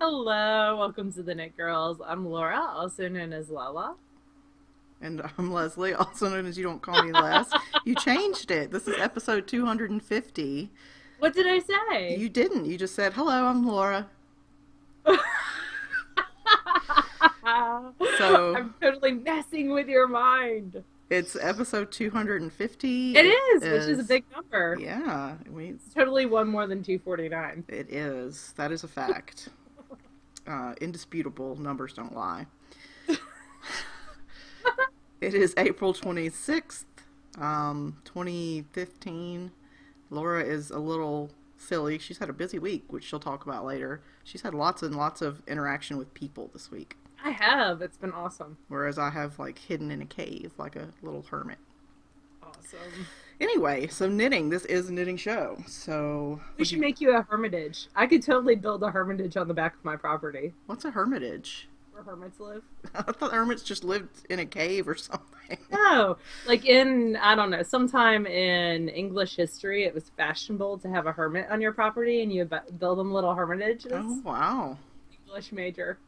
Hello, welcome to the Knit Girls. I'm Laura, also known as Lala. And I'm Leslie, also known as You Don't Call Me Les. You changed it. This is episode 250. What did I say? You didn't. You just said, hello, I'm Laura. So I'm totally messing with your mind. it's episode 250. It is, which is a big number. Yeah, It's totally one more than 249. it is. That is a fact. Indisputable. Numbers don't lie. It is April 26th, 2015. Laura is a little silly. She's had a busy week, which she'll talk about later. She's had lots and lots of interaction with people this week. I have. It's been awesome. Whereas I have, hidden in a cave like a little hermit. Awesome. Anyway, so knitting. This is a knitting show. So We should make you a hermitage. I could totally build a hermitage on the back of my property what's a hermitage? where hermits live. I thought hermits just lived in a cave or something. No, I don't know, sometime in English history, it was fashionable to have a hermit on your property and you build them little hermitages. Oh, wow. English major.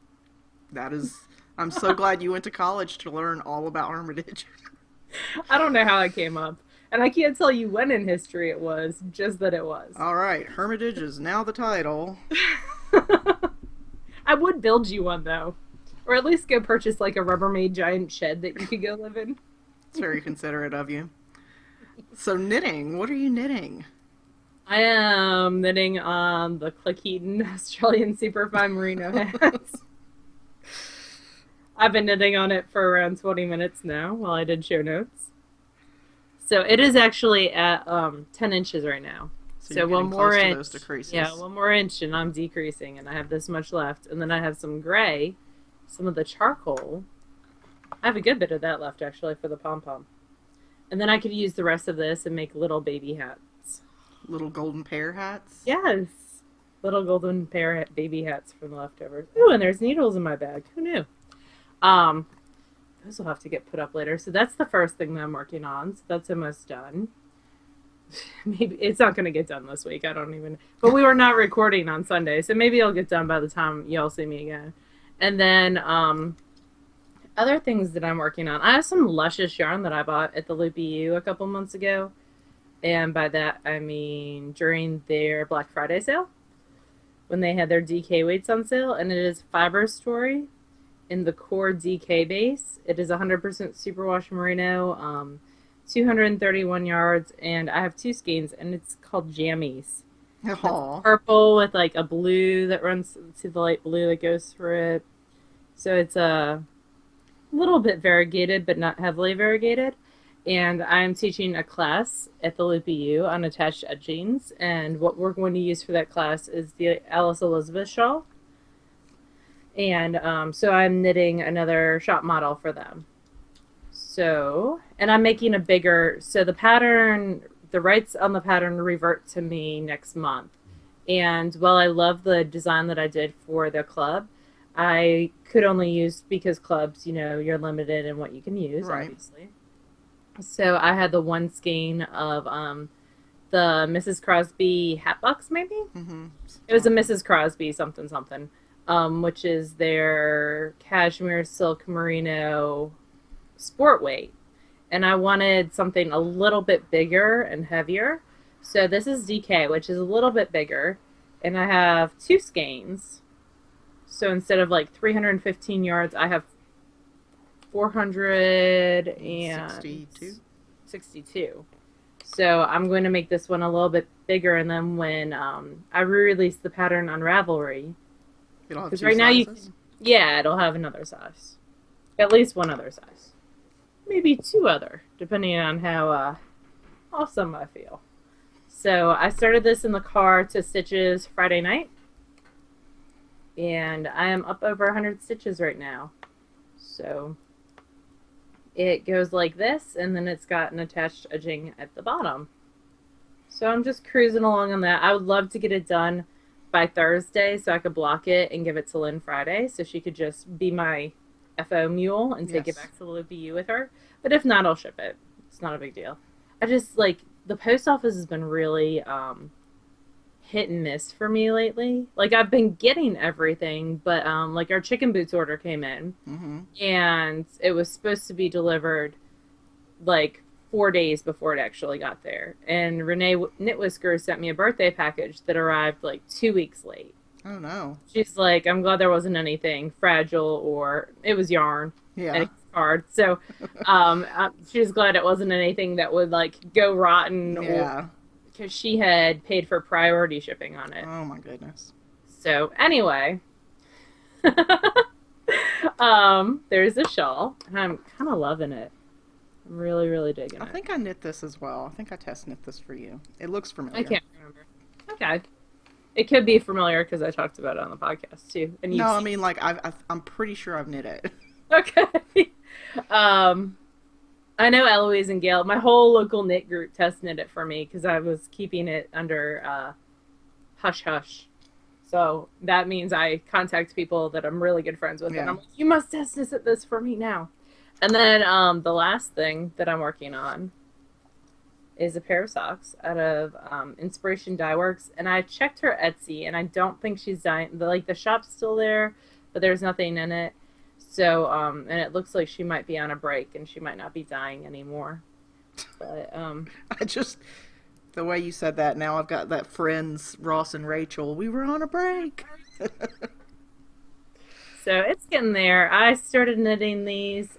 That is, I'm so glad you went to college to learn all about hermitage. I don't know how it came up. And I can't tell you when in history it was, just that it was. All right, hermitage is now the title. I would build you one, though. Or at least go purchase, a Rubbermaid giant shed that you could go live in. It's very considerate of you. So knitting, what are you knitting? I am knitting on the Click-Eaton Australian Superfine Merino hats. I've been knitting on it for around 20 minutes now while I did show notes. So it is actually at 10 inches right now. So one more close to inch. those decreases. Yeah, one more inch and I'm decreasing and I have this much left. And then I have some gray, some of the charcoal. I have a good bit of that left actually for the pom-pom. And then I could use the rest of this and make little baby hats. Little golden pear hats? Yes. Little golden pear baby hats from the leftovers. Ooh, and there's needles in my bag. Who knew? Those will have to get put up later. So that's the first thing that I'm working on. So that's almost done. Maybe it's not going to get done this week. I don't even. But we were not recording on Sunday, so maybe it'll get done by the time y'all see me again. And then other things that I'm working on. I have some luscious yarn that I bought at the Loopy U a couple months ago, and by that I mean during their Black Friday sale when they had their DK weights on sale, and it is Fiber Story in the core DK base. It is 100% superwash merino, 231 yards, and I have two skeins, and it's called Jammies. Aww. Purple with a blue that runs to the light blue that goes through it. So it's a little bit variegated, but not heavily variegated. And I'm teaching a class at the Loopy U on attached edgings, and what we're going to use for that class is the Alice Elizabeth shawl. And so I'm knitting another shop model for them. So, and I'm making a bigger, so the pattern, the rights on the pattern revert to me next month. And while I love the design that I did for the club, I could only use, because clubs, you're limited in what you can use, right. Obviously. So I had the one skein of the Mrs. Crosby hat box, maybe? Mm-hmm. It was a Mrs. Crosby something, which is their cashmere silk merino sport weight. And I wanted something a little bit bigger and heavier. So this is DK, which is a little bit bigger. And I have two skeins. So instead of 315 yards, I have 462. So I'm going to make this one a little bit bigger, and then when I re-release the pattern on Ravelry, because right now it'll have another size, at least one other size, maybe two other, depending on how awesome I feel. So I started this in the car to stitches Friday night, and I am up over 100 stitches right now. So it goes like this, and then it's got an attached edging at the bottom. So I'm just cruising along on that. I would love to get it done by Thursday so I could block it and give it to Lynn Friday so she could just be my FO mule and take it back to the Loopy U with her. But if not, I'll ship it. It's not a big deal. I just, the post office has been really hit and miss for me lately. Like I've been getting everything, but like our chicken boots order came in Mm-hmm. and it was supposed to be delivered like 4 days before it actually got there. And Renee Knit Whisker sent me a birthday package that arrived like 2 weeks late. Oh no. She's like, I'm glad there wasn't anything fragile or it was yarn and Yeah. a card. So she's glad it wasn't anything that would like go rotten or Yeah. because she had paid for priority shipping on it. Oh my goodness. So anyway, there's a shawl. And I'm kind of loving it. I'm really, really digging I it. think I knit this as well. I think I test knit this for you. It looks I familiar. can't remember. Okay. It could be familiar because I talked about it on the podcast too, and No, you've I seen. mean like I'm pretty sure I've knit it. Okay. um, I know Eloise and Gail. My whole local knit group test knit it for me because I was keeping it under hush hush. So that means I contact people that I'm really good friends with, and Yeah. I'm like, "You must test this for me now." And then the last thing that I'm working on is a pair of socks out of Inspiration Dye Works, and I checked her Etsy, and I don't think she's dyeing. The shop's still there, but there's nothing in it. So and it looks like she might be on a break, and she might not be dyeing anymore. But I just the way you said that, now I've got that friends Ross and Rachel. We were on a break. so it's getting there. I started knitting these.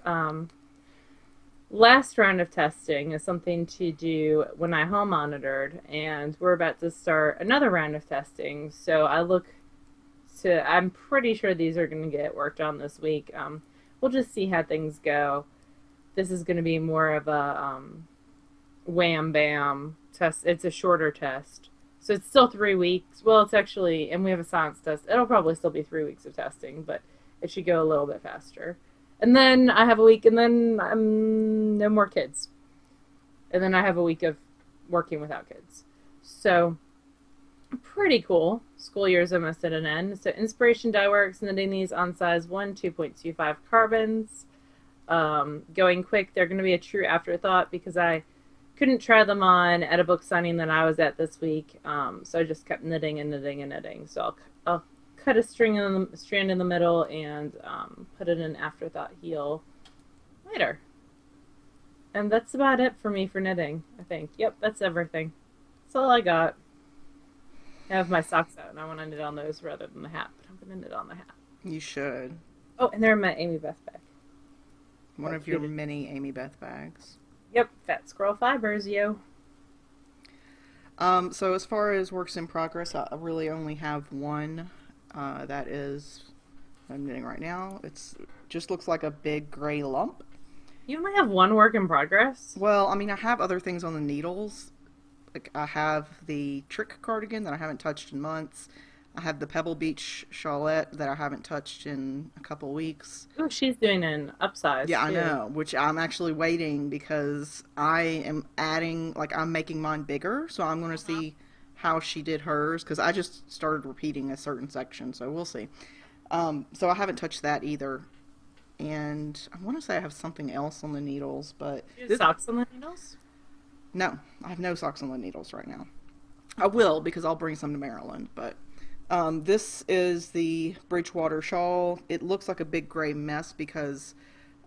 Last round of testing is something to do when I home monitored, and we're about to start another round of testing. So I'm pretty sure these are going to get worked on this week. We'll just see how things go. This is going to be more of a wham bam test. It's a shorter test. So it's still 3 weeks. Well, it's actually, and we have a science test. It'll probably still be 3 weeks of testing, but it should go a little bit faster. And then I have a week, and then no more kids. And then I have a week of working without kids. So pretty cool. School year's almost at an end. So Inspiration Dye Works, knitting these on size 1, 2.25 carbons. Going quick. They're going to be a true afterthought because I couldn't try them on at a book signing that I was at this week. So I just kept knitting and knitting and knitting. So I'll cut a strand in the middle and put it in afterthought heel later. And that's about it for me for knitting, I think. Yep, that's everything. That's all I got. I have my socks out, and I want to knit on those rather than the hat, but I'm going to knit on the hat. You should. Oh, and they're in my Amy Beth bag. One of your many Amy Beth bags. Yep, Fat Squirrel Fibers, yo. So as far as works in progress, I really only have one. That is I'm knitting right now. It's just looks like a big gray lump. You only have one work in progress? Well, I mean, I have other things on the needles. Like I have the trick cardigan that I haven't touched in months. I have the Pebble Beach shawlette that I haven't touched in a couple weeks. Oh, she's doing an upsize, Yeah, I too. know, which I'm actually waiting because I am adding, like, I'm making mine bigger, so I'm going to see how she did hers because I just started repeating a certain section, so we'll see. So I haven't touched that either. And I want to say I have something else on the needles, but Do you have this, socks on the needles? no, I have no socks on the needles right now. I will because I'll bring some to Maryland, but this is the Bridgewater shawl. It looks like a big gray mess because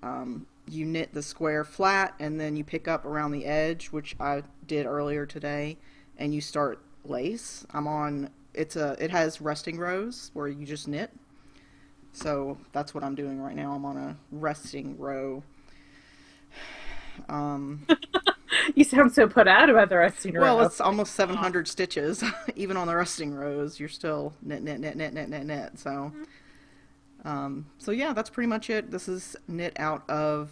you knit the square flat and then you pick up around the edge, which I did earlier today, and you start lace. It has resting rows where you just knit. So that's what I'm doing right now. I'm on a resting row. You sound so put out about the resting row. Well, it's almost 700 stitches. Even on the resting rows, you're still knit, knit, knit, knit, knit, knit, knit. So yeah, that's pretty much it. This is knit out of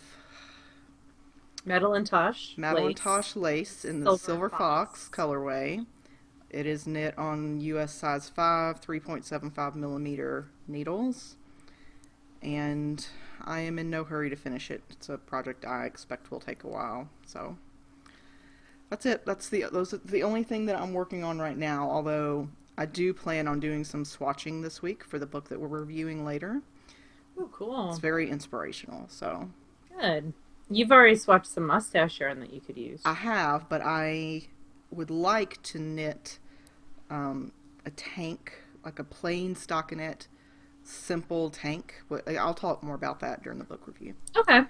Metal and Tosh Madelinetosh lace in the Silver Fox colorway. It is knit on US size 5, 3.75 millimeter needles. And I am in no hurry to finish it. It's a project I expect will take a while. So that's it. Those are the only thing that I'm working on right now, although I do plan on doing some swatching this week for the book that we're reviewing later. Oh, cool. It's very inspirational, so. Good. You've already swatched some mustache yarn that you could use. I have, but I would like to knit a tank, like a plain stockinette, simple tank. I'll talk more about that during the book review. Okay.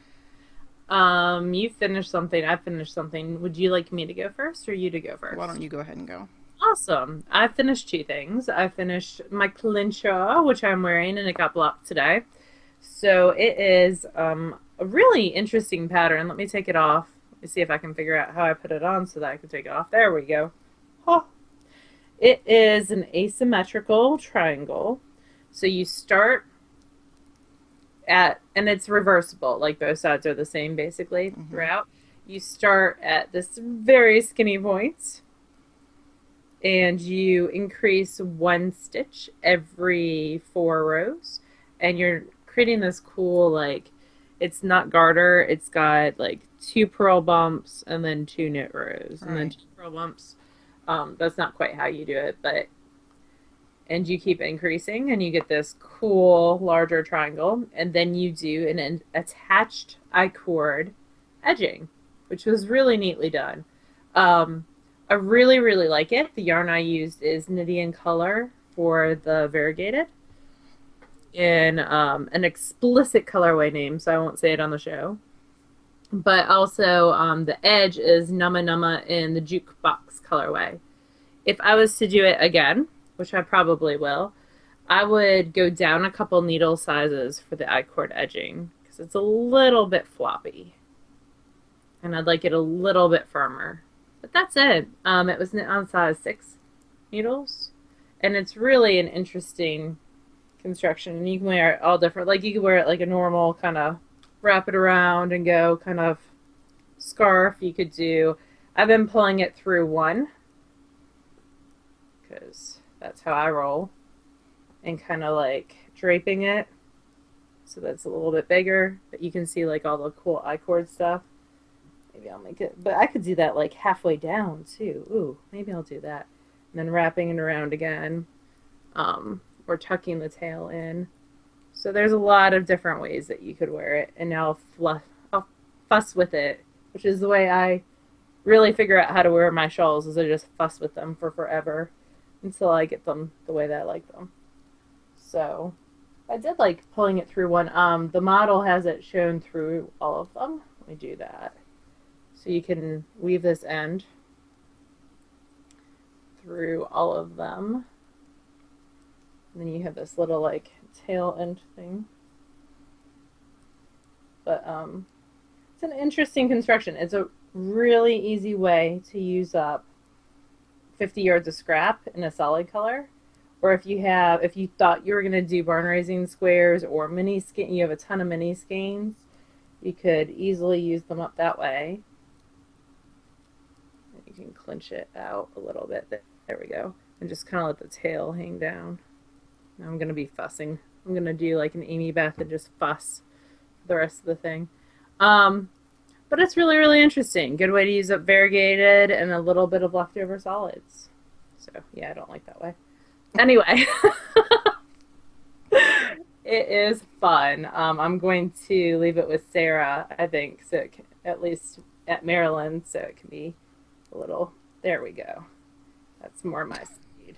You finished something. I finished something. Would you like me to go first or you to go Why don't first? you go ahead and go? Awesome. I finished two things. I finished my clincher, which I'm wearing, and it got blocked today. So it is a really interesting pattern. Let me take it off. Let me see if I can figure out how I put it on so that I can take it off. There we go. Oh. It is an asymmetrical triangle. So you start at, and it's reversible, like both sides are the same basically Mm-hmm. throughout. You start at this very skinny point and you increase one stitch every 4 rows, and you're creating this cool, like, it's not garter, it's got like two purl bumps and then two knit rows and then Right. two purl bumps. That's not quite how you do it, but and you keep increasing and you get this cool larger triangle, and then you do an attached I-cord edging, which was really neatly done. um, I really really like it. The yarn I used is Nidian Color for the variegated in an explicit colorway name, so I won't say it on the show, but also the edge is Numma Numma in the Jukebox colorway. If I was to do it again, which I probably will, I would go down a couple needle sizes for the I-cord edging because it's a little bit floppy and I'd like it a little bit firmer. But that's it. It was knit on size 6 needles, and it's really an interesting construction. And you can wear it all different. Like you could wear it like a normal kind of wrap it around and go kind of scarf. You could do. I've been pulling it through one because that's how I roll, and kind of like draping it so that's a little bit bigger, but you can see like all the cool I-cord stuff. Maybe I'll make it, but I could do that like halfway down too. Ooh, maybe I'll do that. And then wrapping it around again, or tucking the tail in. So there's a lot of different ways that you could wear it, and now I'll fuss with it, which is the way I really figure out how to wear my shawls. Is I just fuss with them for forever until I get them the way that I like them. So I did like pulling it through one. The model has it shown through all of them. Let me do that. So you can weave this end through all of them. And then you have this little like tail end thing. But it's an interesting construction. It's a really easy way to use up 50 yards of scrap in a solid color. Or if you thought you were going to do barn raising squares or mini skein, you have a ton of mini skeins, you could easily use them up that way. You can clinch it out a little bit. There we go. And just kind of let the tail hang down. Now I'm going to be fussing. I'm going to do like an Amy Beth and just fuss for the rest of the thing. But it's really, really interesting. Good way to use up variegated and a little bit of leftover solids. So, yeah, I don't like that way. Anyway, it is fun. I'm going to leave it with Sarah, I think, so it can, at least at Maryland, so it can be a little. There we go. That's more my speed.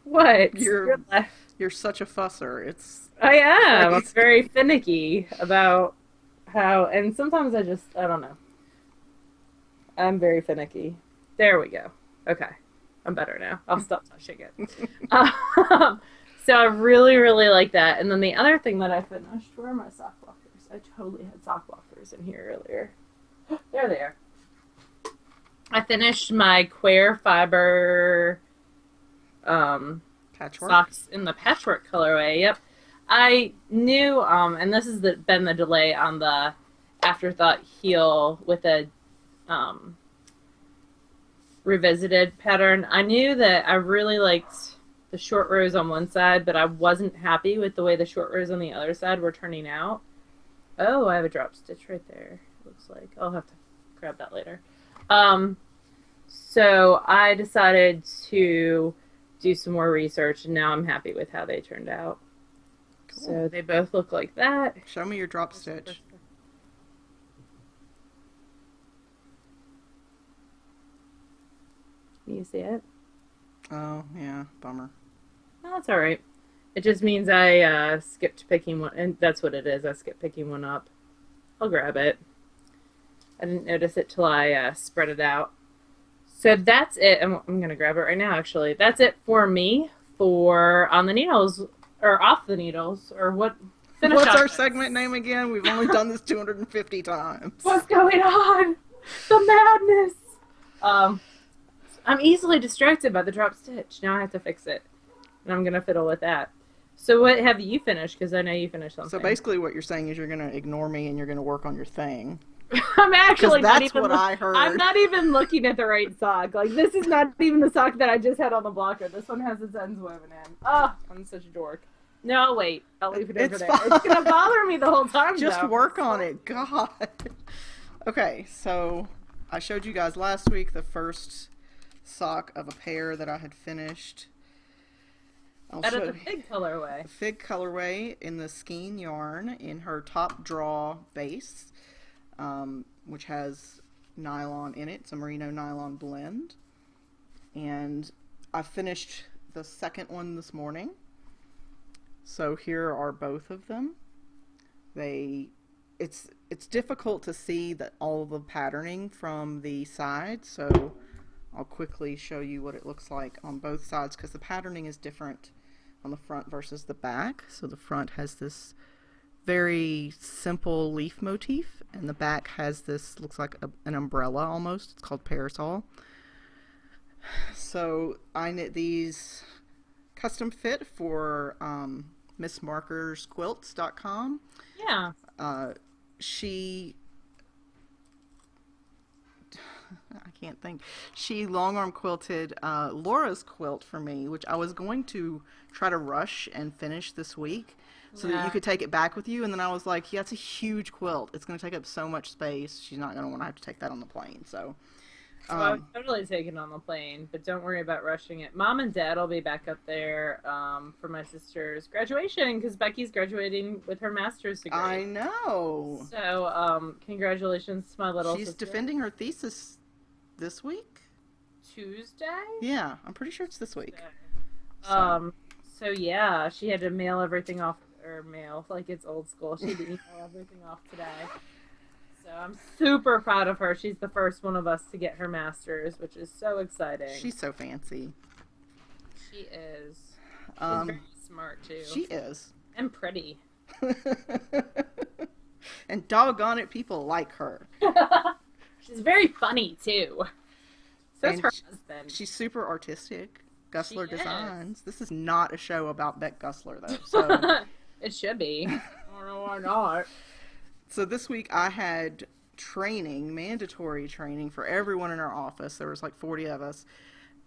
What? You're such a fusser. It's I am. I'm crazy. very finicky about how, and sometimes I don't know. I'm very finicky. There we go. Okay. I'm better now. I'll stop touching it. So I really, really like that. And then the other thing that I finished were my sock blockers. I totally had sock blockers in here earlier. There they are. I finished my Quare fiber Patchwork. socks in the patchwork colorway. Yep. I knew, and this has been the delay on the afterthought heel with a revisited pattern. I knew that I really liked the short rows on one side, but I wasn't happy with the way the short rows on the other side were turning out. Oh, I have a drop stitch right there. Looks like I'll have to grab that later. So I decided to do some more research, and now I'm happy with how they turned out. Cool. So they both look like that. Show me your drop stitch. Can you see it? Oh, yeah, bummer. No, that's all right. It just means I skipped picking one, and that's what it is. I skipped picking one up. I'll grab it. I didn't notice it till I spread it out. So that's it. I'm gonna grab it right now. Actually, that's it for me for on the needles or off the needles or what. Finish What's off our segment this. name again? We've only done this 250 times. What's going on? The madness. Um, I'm easily distracted by the drop stitch. Now I have to fix it, and I'm gonna fiddle with that. So what have you finished? Because I know you finished So something. basically, what you're saying is you're going to ignore me and you're going to work on your thing. I'm Because actually not that's even. what I I'm heard. not even looking at the right sock. Like this is not even the sock that I just had on the blocker. This one has its ends woven in. Oh, I'm such a dork. No, I'll wait. I'll leave it over It's there. It's gonna fine. bother me the whole time Just though. work on it. God. Okay, so I showed you guys last week the first sock of a pair that I had finished. I'll That show is a you big colorway. the fig colorway in the skein yarn in her top draw base, which has nylon in it. It's a merino nylon blend. And I finished the second one this morning. So here are both of them. It's difficult to see that all the patterning from the side, so I'll quickly show you what it looks like on both sides because the patterning is different on the front versus the back. So the front has this very simple leaf motif and the back has this, looks like an umbrella almost. It's called parasol. So I knit these custom fit for MissMarkersQuilts.com. Yeah. She I can't think. She long arm quilted Laura's quilt for me, which I was going to try to rush and finish this week so that you Yeah. could take it back with you. And then I was like, yeah, it's a huge quilt. It's going to take up so much space. She's not going to want to have to take that on the plane. So, Well, I would totally take it on the plane, but don't worry about rushing it. Mom and Dad will be back up there for my sister's graduation because Becky's graduating with her master's degree. I know. So, congratulations to my little She's sister. defending her thesis this week. Tuesday? Yeah, I'm pretty sure it's this week. So, so yeah, she had to mail everything off, or mail, like it's old school. She had to email everything off today. So I'm super proud of her. She's the first one of us to get her master's, which is so exciting. She's so fancy. She is. She's very smart too. She is. And pretty. And doggone it, people like her. She's very funny too. So's And her husband. She's super artistic. Gussler She is. Designs. This is not a show about Beck Gussler, though. So, It should be. I don't know why not. so this week I had training, mandatory training for everyone in our office. There was like 40 of us.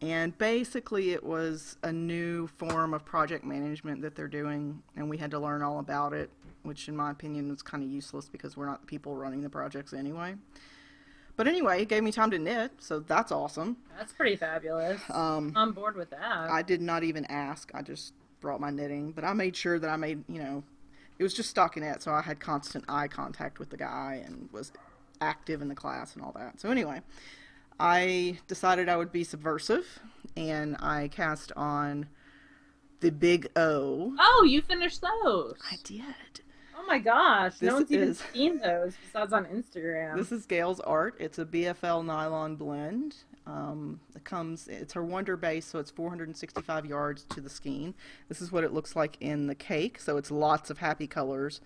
And basically it was a new form of project management that they're doing. And we had to learn all about it, which in my opinion was kind of useless because we're not the people running the projects anyway. But anyway, it gave me time to knit, so that's awesome. That's pretty fabulous. I'm on board with that. I did not even ask. I just brought my knitting, but I made sure that I made, it was just stockinette, so I had constant eye contact with the guy and was active in the class and all that. So anyway, I decided I would be subversive, and I cast on the Big O. Oh, you finished those. I did. Oh my gosh. No This one's even is- seen those besides on Instagram. This is Gail's art. It's a BFL nylon blend. It's her Wonder base, so it's 465 yards to the skein. This is what it looks like in the cake, so it's lots of happy colors.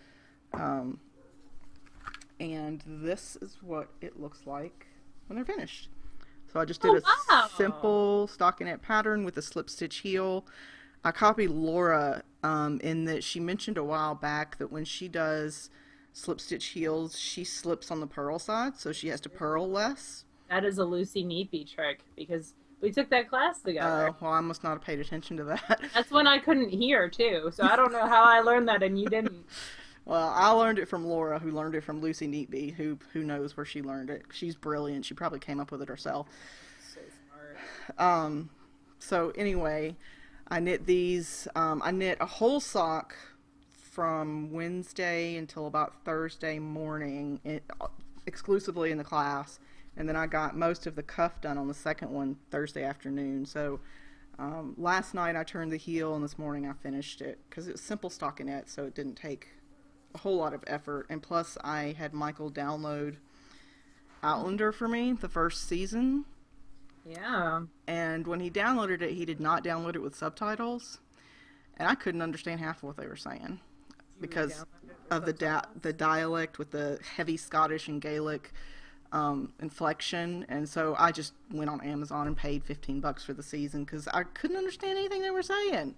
And this is what it looks like when they're finished. So I just did wow. a simple stockinette pattern with a slip stitch heel. I copied Laura in that she mentioned a while back that when she does slip stitch heels, she slips on the purl side, so she has to purl less. That is a Lucy Neepy trick because we took that class together. Well, I must not have paid attention to that. That's when I couldn't hear too, so I don't know how I learned that and you didn't. Well, I learned it from Laura, who learned it from Lucy Neatby, who knows where she learned it. She's brilliant. She probably came up with it herself. So smart. So anyway, I knit these. I knit a whole sock from Wednesday until about Thursday morning, exclusively in the class. And then I got most of the cuff done on the second one Thursday afternoon. So Last night I turned the heel, and this morning I finished it because it was simple stockinette, so it didn't take a whole lot of effort. And plus, I had Michael download Outlander for me, the first season. Yeah. And when he downloaded it, he did not download it with subtitles, and I couldn't understand half of what they were saying You because re-download it of for subtitles? the dialect with the heavy Scottish and Gaelic inflection. And so I just went on Amazon and paid $15 for the season because I couldn't understand anything they were saying.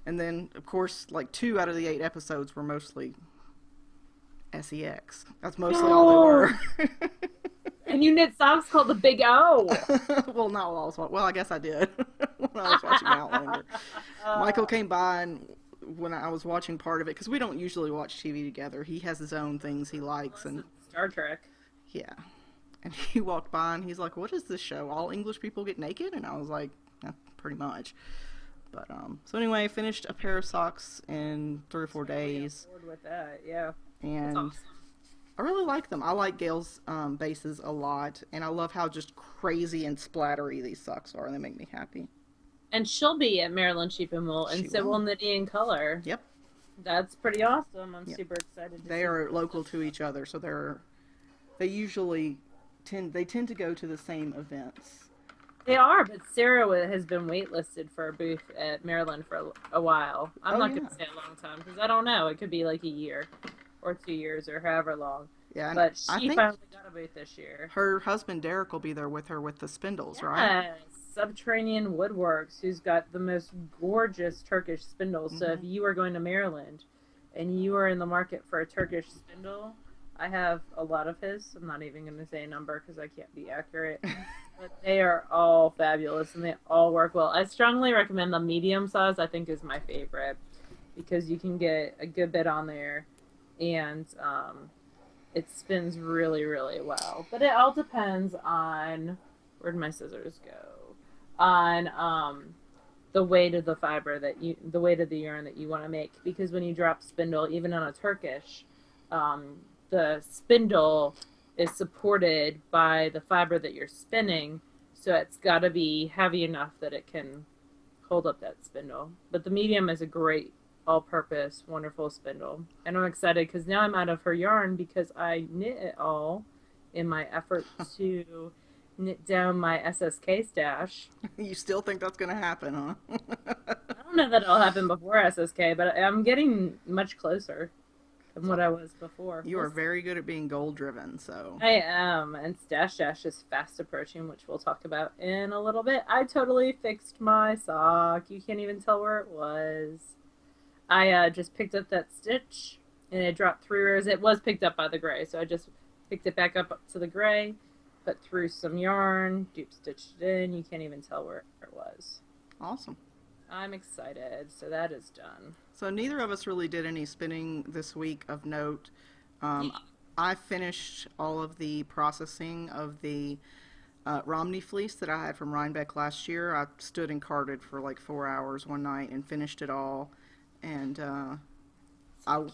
And then, of course, like 2 out of the 8 episodes were mostly sex. That's mostly all they No. were. And you knit socks called the Big O. Well, not while I was well, I guess I did when I was watching Outlander. Michael came by and when I was watching part of it, because we don't usually watch TV together. He has his own things he likes, Unless and it's Star Trek. yeah. And he walked by and he's like, "What is this show? All English people get naked?" And I was like, "Yeah, pretty much." But so anyway, I finished a pair of socks in 3 or 4 days, Bored with that, yeah. That's and awesome. I really like them. I like Gail's bases a lot, and I love how just crazy and splattery these socks are. They make me happy. And she'll be at Maryland Sheep and Wool, She and so will will. Knitty in Color. Yep. That's pretty awesome. I'm Yep. super excited to They see are what local to each other, so they usually tend to go to the same events. they are. But Sarah has been waitlisted for a booth at Maryland for a while. I'm Oh not yeah, going to say a long time because I don't know. It could be like a year or 2 years or however long. yeah. And But I she think finally got a booth this year. her husband Derek will be there with her with the spindles, right? Yes, Subterranean Woodworks, who's got the most gorgeous Turkish spindles. So if Hmm. you are going to Maryland and you are in the market for a Turkish spindle, I have a lot of his. I'm not even going to say a number because I can't be accurate. But they are all fabulous and they all work well. I strongly recommend the medium size. I think is my favorite because you can get a good bit on there, and it spins really, really well. But it all depends on where'd my scissors go? On the weight of the fiber the weight of the yarn that you want to make. Because when you drop spindle, even on a Turkish, the spindle is supported by the fiber that you're spinning, so it's got to be heavy enough that it can hold up that spindle. But the medium is a great all-purpose, wonderful spindle. And I'm excited because now I'm out of her yarn because I knit it all in my effort to knit down my SSK stash. You still think that's gonna happen, huh? I don't know that it'll happen before SSK, but I'm getting much closer than what So I was before. you We'll are see. very good at being goal driven, so I am, and Stash Dash is fast approaching, which we'll talk about in a little bit. I totally fixed my sock. You can't even tell where it was. I just picked up that stitch, and it dropped 3 rows. It was picked up by the gray, so I just picked it back up to the gray, put through some yarn, dupe stitched it in. You can't even tell where it was. awesome. I'm excited, so that is done. So neither of us really did any spinning this week of note. Um, I finished all of the processing of the Romney fleece that I had from Rhinebeck last year. I stood and carded for like 4 hours one night and finished it all. And I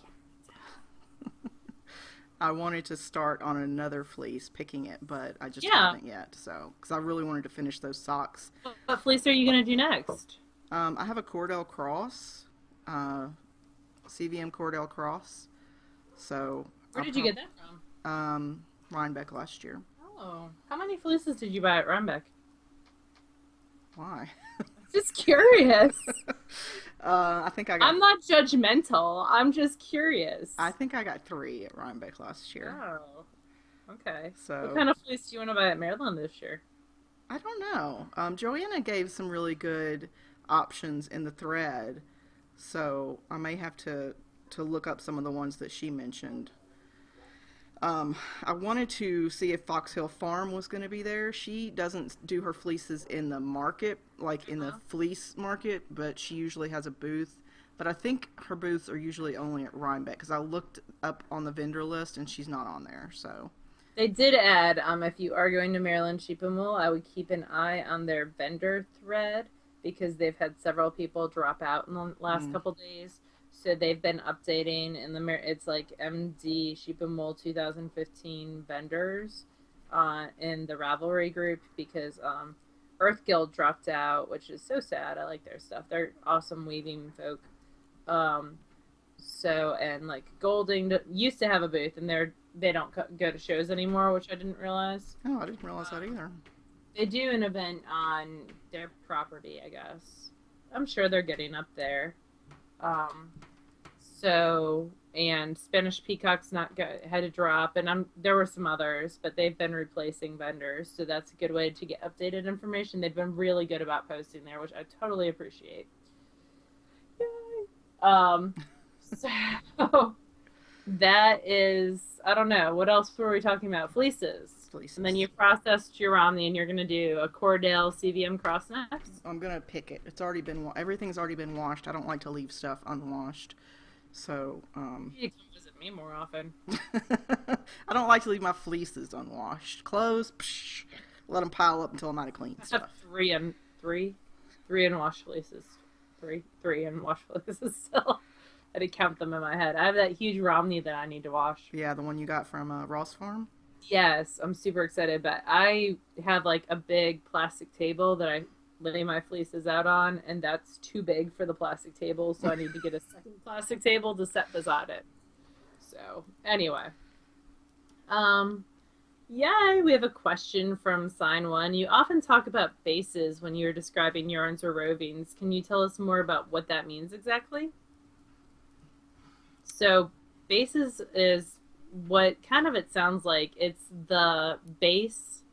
I wanted to start on another fleece, picking it, but I just Yeah. haven't yet. So because I really wanted to finish those socks. What fleece are you going to do next? I have a Cordell Cross, CVM Cordell Cross. So Where I'll did you get that from? Rhinebeck last year. Oh, how many fleeces did you buy at Rhinebeck? Why? Just curious. I think I got I'm not judgmental. I'm just curious. I think I got 3 at Rhinebeck last year. Oh, okay. What So kind of fleece do you want to buy at Maryland this year? I don't know. Joanna gave some really good options in the thread, so I may have to look up some of the ones that she mentioned. I wanted to see if Fox Hill Farm was going to be there. She doesn't do her fleeces in the market, like in the Uh-huh. fleece market, but she usually has a booth. But I think her booths are usually only at Rhinebeck because I looked up on the vendor list and she's not on there. So They did add, if you are going to Maryland Sheep and Wool, I would keep an eye on their vendor thread because they've had several people drop out in the last mm, couple days. So they've been updating in it's like MD Sheep and Wool 2015 vendors in the Ravelry group because Earth Guild dropped out, which is so sad. I like their stuff. They're awesome weaving folk. Um, and like Golding used to have a booth, and they don't go to shows anymore, which I didn't realize. Oh, I didn't realize that either. They do an event on their property, I guess. I'm sure they're getting up there. Um, and Spanish Peacock's not had a drop, and there were some others, but they've been replacing vendors, so that's a good way to get updated information. They've been really good about posting there, which I totally appreciate. Yay! So that is, I don't know, what else were we talking about? Fleeces. Fleeces. And then you processed your Romney, and you're going to do a Cordell CVM cross next. I'm gonna pick it. It's already been everything's already been washed. I don't like to leave stuff unwashed, so You can visit me more often. I don't like to leave my fleeces unwashed. Clothes, let them pile up until I'm out of clean I stuff. have three unwashed fleeces. Three unwashed fleeces still. I had to count them in my head. I have that huge Romney that I need to wash. Yeah, the one you got from Ross Farm. Yes, I'm super excited, but I have like a big plastic table that I lay my fleeces out on, and that's too big for the plastic table, so I need to get a second plastic table to set beside it. So, anyway. Yay, we have a question from Sign One. You often talk about bases when you're describing yarns or rovings. Can you tell us more about what that means exactly? So, bases is what kind of it sounds like. It's the base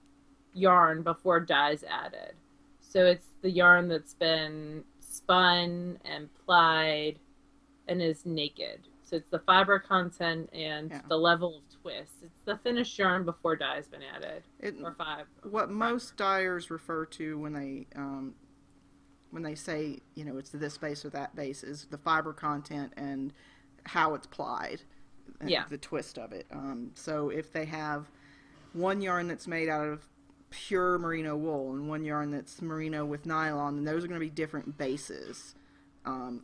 yarn before dye's added. So it's the yarn that's been spun and plied and is naked. So it's the fiber content and the level of twist. It's the finished yarn before dye's been added. What most dyers refer to when they say, it's this base or that base, is the fiber content and how it's plied. The twist of it. So if they have one yarn that's made out of pure merino wool and one yarn that's merino with nylon, then those are going to be different bases. And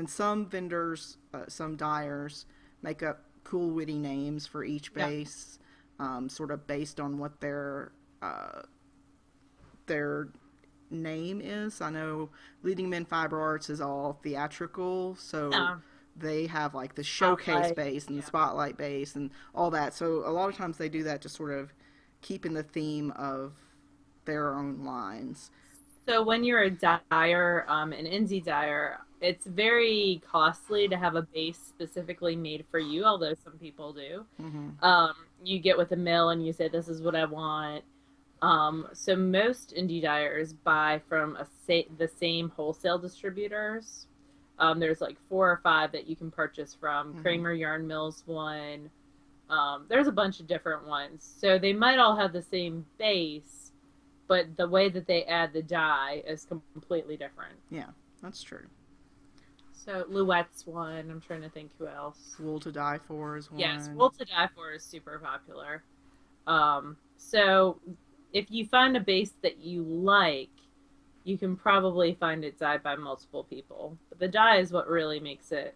some vendors, some dyers, make up cool witty names for each base, sort of based on what their name is. I know Leading Men Fiber Arts is all theatrical, so they have like the showcase base and the spotlight base and all that. So a lot of times they do that to sort of keep in the theme of their own lines. So when you're a dyer, an indie dyer, it's very costly to have a base specifically made for you, although some people do. Mm-hmm. You get with a mill and you say, this is what I want. So most indie dyers buy from the same wholesale distributors. There's like 4 or 5 that you can purchase from. Mm-hmm. Kramer Yarn Mill's one. There's a bunch of different ones. So they might all have the same base, but the way that they add the dye is completely different. Yeah, that's true. So Louette's one. I'm trying to think who else. Wool to Dye For is one. Yes, Wool to Dye For is super popular. So if you find a base that you like, you can probably find it dyed by multiple people. But the dye is what really makes it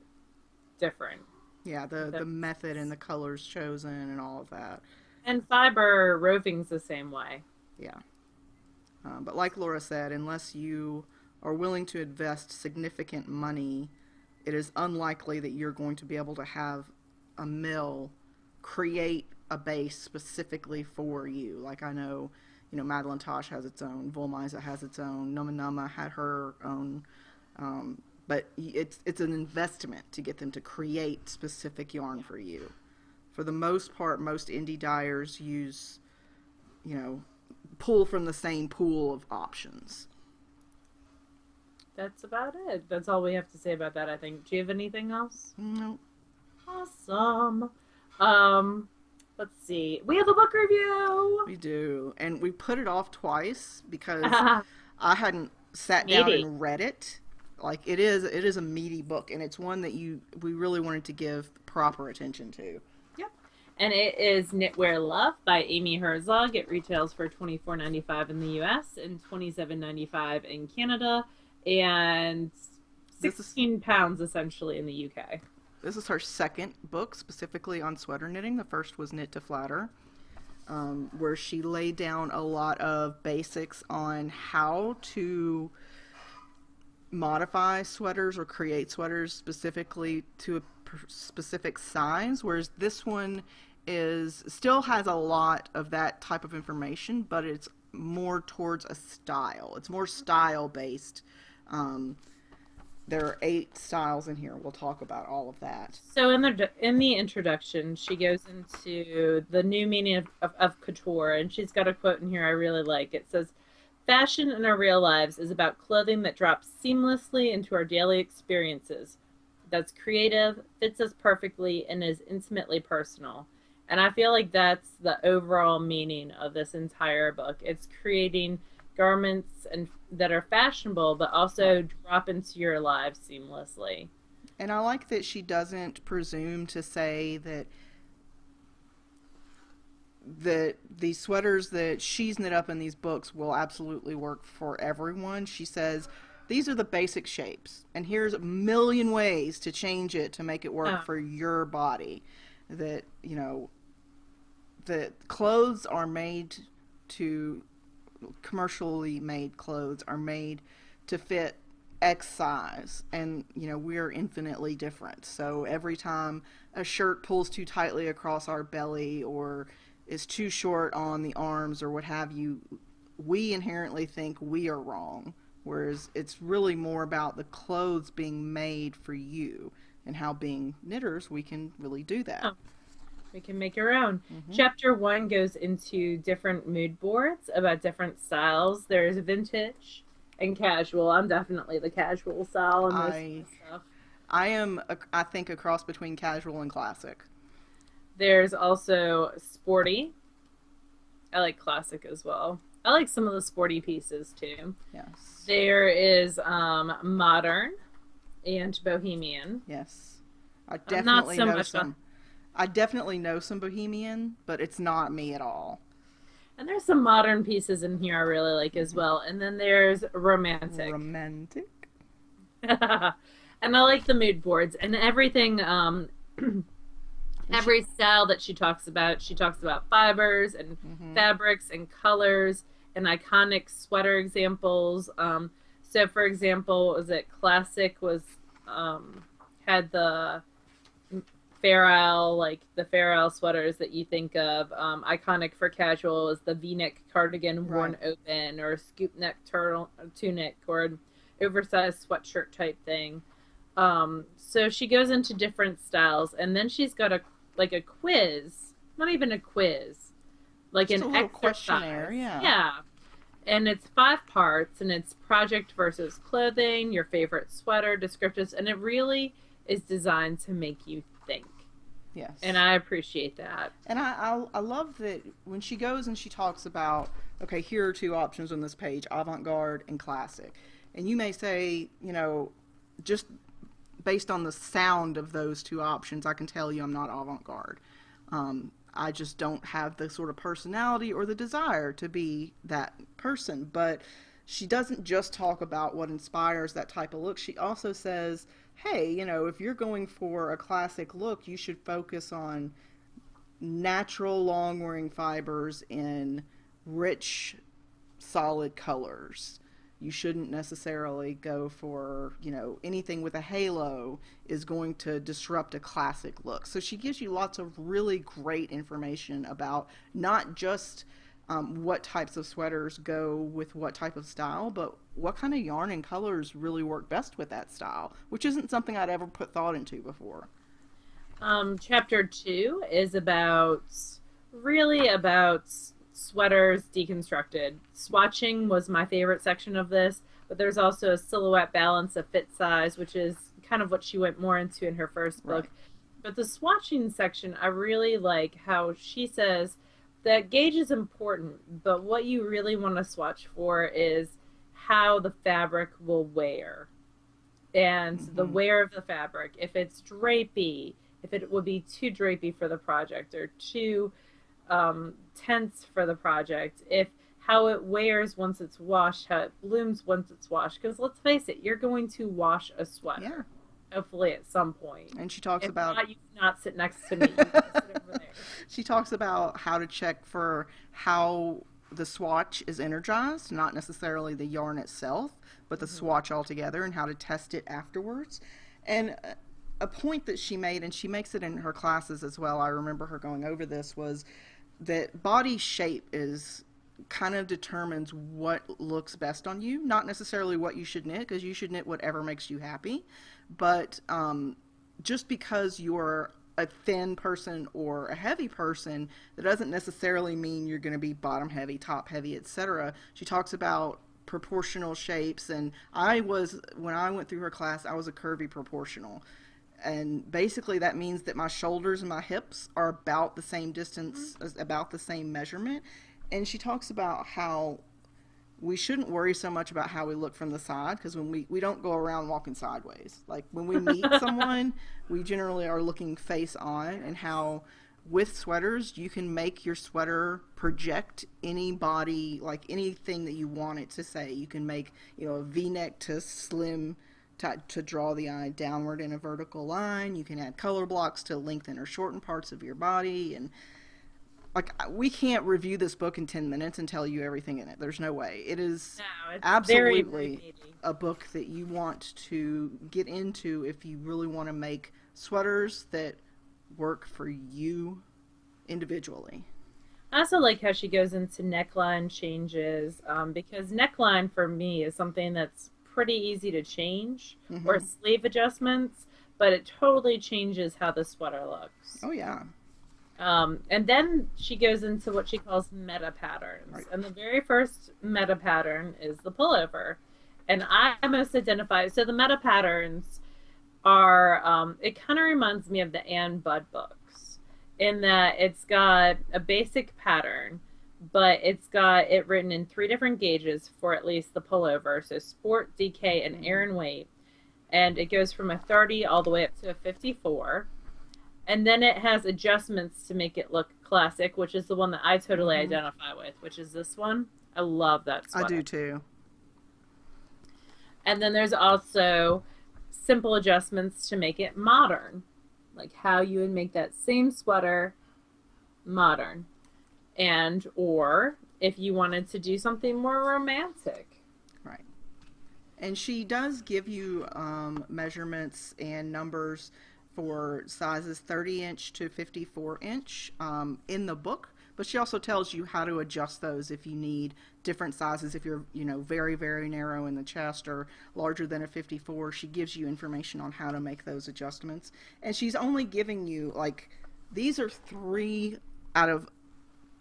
different. Yeah, the method and the colors chosen and all of that. And fiber roving's the same way. Yeah. But like Laura said, unless you are willing to invest significant money, it is unlikely that you're going to be able to have a mill create a base specifically for you. Like I know, Madeline Tosh has its own, Volmisa has its own, Noma Noma had her own, but it's an investment to get them to create specific yarn for you. For the most part, most indie dyers use, pull from the same pool of options. That's about it. That's all we have to say about that, I think. Do you have anything else? No. Awesome. Let's see. We have a book review. We do. And we put it off twice because I hadn't sat down and read it. Like it is a meaty book, and it's one that we really wanted to give proper attention to. Yep. And it is Knitwear Love by Amy Herzog. It retails for $24.95 in the US and $27.95 in Canada, and 16 pounds essentially in the UK. This is her second book specifically on sweater knitting. The first was Knit to Flatter. where she laid down a lot of basics on how to modify sweaters or create sweaters specifically to a specific size, whereas this one is still has a lot of that type of information, but it's more towards a style. It's more style based. Um, there are 8 styles in here. We'll talk about all of that. So in the introduction, she goes into the new meaning of couture, and she's got a quote in here I really like. It says, "Fashion in our real lives is about clothing that drops seamlessly into our daily experiences. That's creative, fits us perfectly, and is intimately personal." And I feel like that's the overall meaning of this entire book. It's creating garments and that are fashionable, but also drop into your lives seamlessly. And I like that she doesn't presume to say that the sweaters that she's knit up in these books will absolutely work for everyone. She says these are the basic shapes, and here's a million ways to change it to make it work for your body. That, you know, the clothes are made to, commercially made clothes are made to fit X size, and you know, we're infinitely different. So every time a shirt pulls too tightly across our belly or is too short on the arms or what have you, we inherently think we are wrong, whereas it's really more about the clothes being made for you, and how, being knitters, we can really do that. Oh, we can make our own. Mm-hmm. Chapter 1 goes into different mood boards about different styles. There's vintage and casual. I'm definitely the casual style in this stuff. I am, I think, a cross between casual and classic. There's also sporty. I like classic as well. I like some of the sporty pieces too. Yes. There is modern and bohemian. Yes. I definitely not so know much some. I definitely know some bohemian, but it's not me at all. And there's some modern pieces in here I really like as well. And then there's romantic. Romantic. And I like the mood boards and everything. Every style that she talks about fibers and fabrics and colors and iconic sweater examples. So for example, was it classic was had the Fair Isle, like the Fair Isle sweaters that you think of. Iconic for casual is the V-neck cardigan worn open, or a scoop neck tunic, or an oversized sweatshirt type thing. So she goes into different styles, and then she's got a quiz, not even a quiz, like just an a little exercise. questionnaire, yeah. Yeah. And it's 5 parts, and it's project versus clothing, your favorite sweater, descriptives, and it really is designed to make you think. Yes. And I appreciate that. And I love that when she goes and she talks about, okay, here are 2 options on this page, avant-garde and classic. And you may say, you know, just based on the sound of those 2 options, I can tell you I'm not avant-garde. I just don't have the sort of personality or the desire to be that person. But she doesn't just talk about what inspires that type of look. She also says, hey, you know, if you're going for a classic look, you should focus on natural long-wearing fibers in rich, solid colors. You shouldn't necessarily go for, you know, anything with a halo is going to disrupt a classic look. So she gives you lots of really great information about not just what types of sweaters go with what type of style, but what kind of yarn and colors really work best with that style, which isn't something I'd ever put thought into before. Chapter 2 is really about sweaters deconstructed. Swatching was my favorite section of this, but there's also a silhouette balance of fit size, which is kind of what she went more into in her first book. Right. But the swatching section, I really like how she says that gauge is important, but what you really want to swatch for is how the fabric will wear. And the wear of the fabric, if it's drapey, if it would be too drapey for the project or too tense for the project, if how it wears once it's washed, how it blooms once it's washed. Because let's face it, you're going to wash a sweater, hopefully at some point. And she talks if about not, you cannot sit next to me. You can sit over there. She talks about how to check for how the swatch is energized, not necessarily the yarn itself, but the Mhm. swatch altogether, and how to test it afterwards. And a point that she made, and she makes it in her classes as well, I remember her going over this, was that body shape is kind of determines what looks best on you, not necessarily what you should knit, because you should knit whatever makes you happy. But just because you're a thin person or a heavy person, that doesn't necessarily mean you're going to be bottom heavy, top heavy, etc. She talks about proportional shapes, and when I went through her class, I was a curvy proportional. And basically that means that my shoulders and my hips are about the same distance, about the same measurement. And she talks about how we shouldn't worry so much about how we look from the side, because when we don't go around walking sideways. Like when we meet someone, we generally are looking face on, and how with sweaters you can make your sweater project any body, like anything that you want it to say. You can make, a v-neck to slim, to draw the eye downward in a vertical line. You can add color blocks to lengthen or shorten parts of your body. And like, we can't review this book in 10 minutes and tell you everything in it. There's no way. It is No, it's very, very absolutely meaty. a book that you want to get into if you really want to make sweaters that work for you individually. I also like how she goes into neckline changes, because neckline for me is something that's pretty easy to change, or Hmm. sleeve adjustments, but it totally changes how the sweater looks. Oh, yeah. And then she goes into what she calls meta patterns. Right. And the very first meta pattern is the pullover. And I most identify, so the meta patterns are, it kind of reminds me of the Anne Budd books in that it's got a basic pattern, but it's got it written in three different gauges for at least the pullover. So sport, DK, and Hmm. Aran weight. And it goes from a 30 all the way up to a 54. And then it has adjustments to make it look classic, which is the one that I totally Hmm. identify with, which is this one. I love that I do sweater. too. And then there's also simple adjustments to make it modern, like how you would make that same sweater modern. And, or if you wanted to do something more romantic. Right. And she does give you measurements and numbers for sizes 30-inch to 54-inch in the book, but she also tells you how to adjust those if you need different sizes. If you're, very, very narrow in the chest or larger than a 54, she gives you information on how to make those adjustments. And she's only giving you, like, these are three out of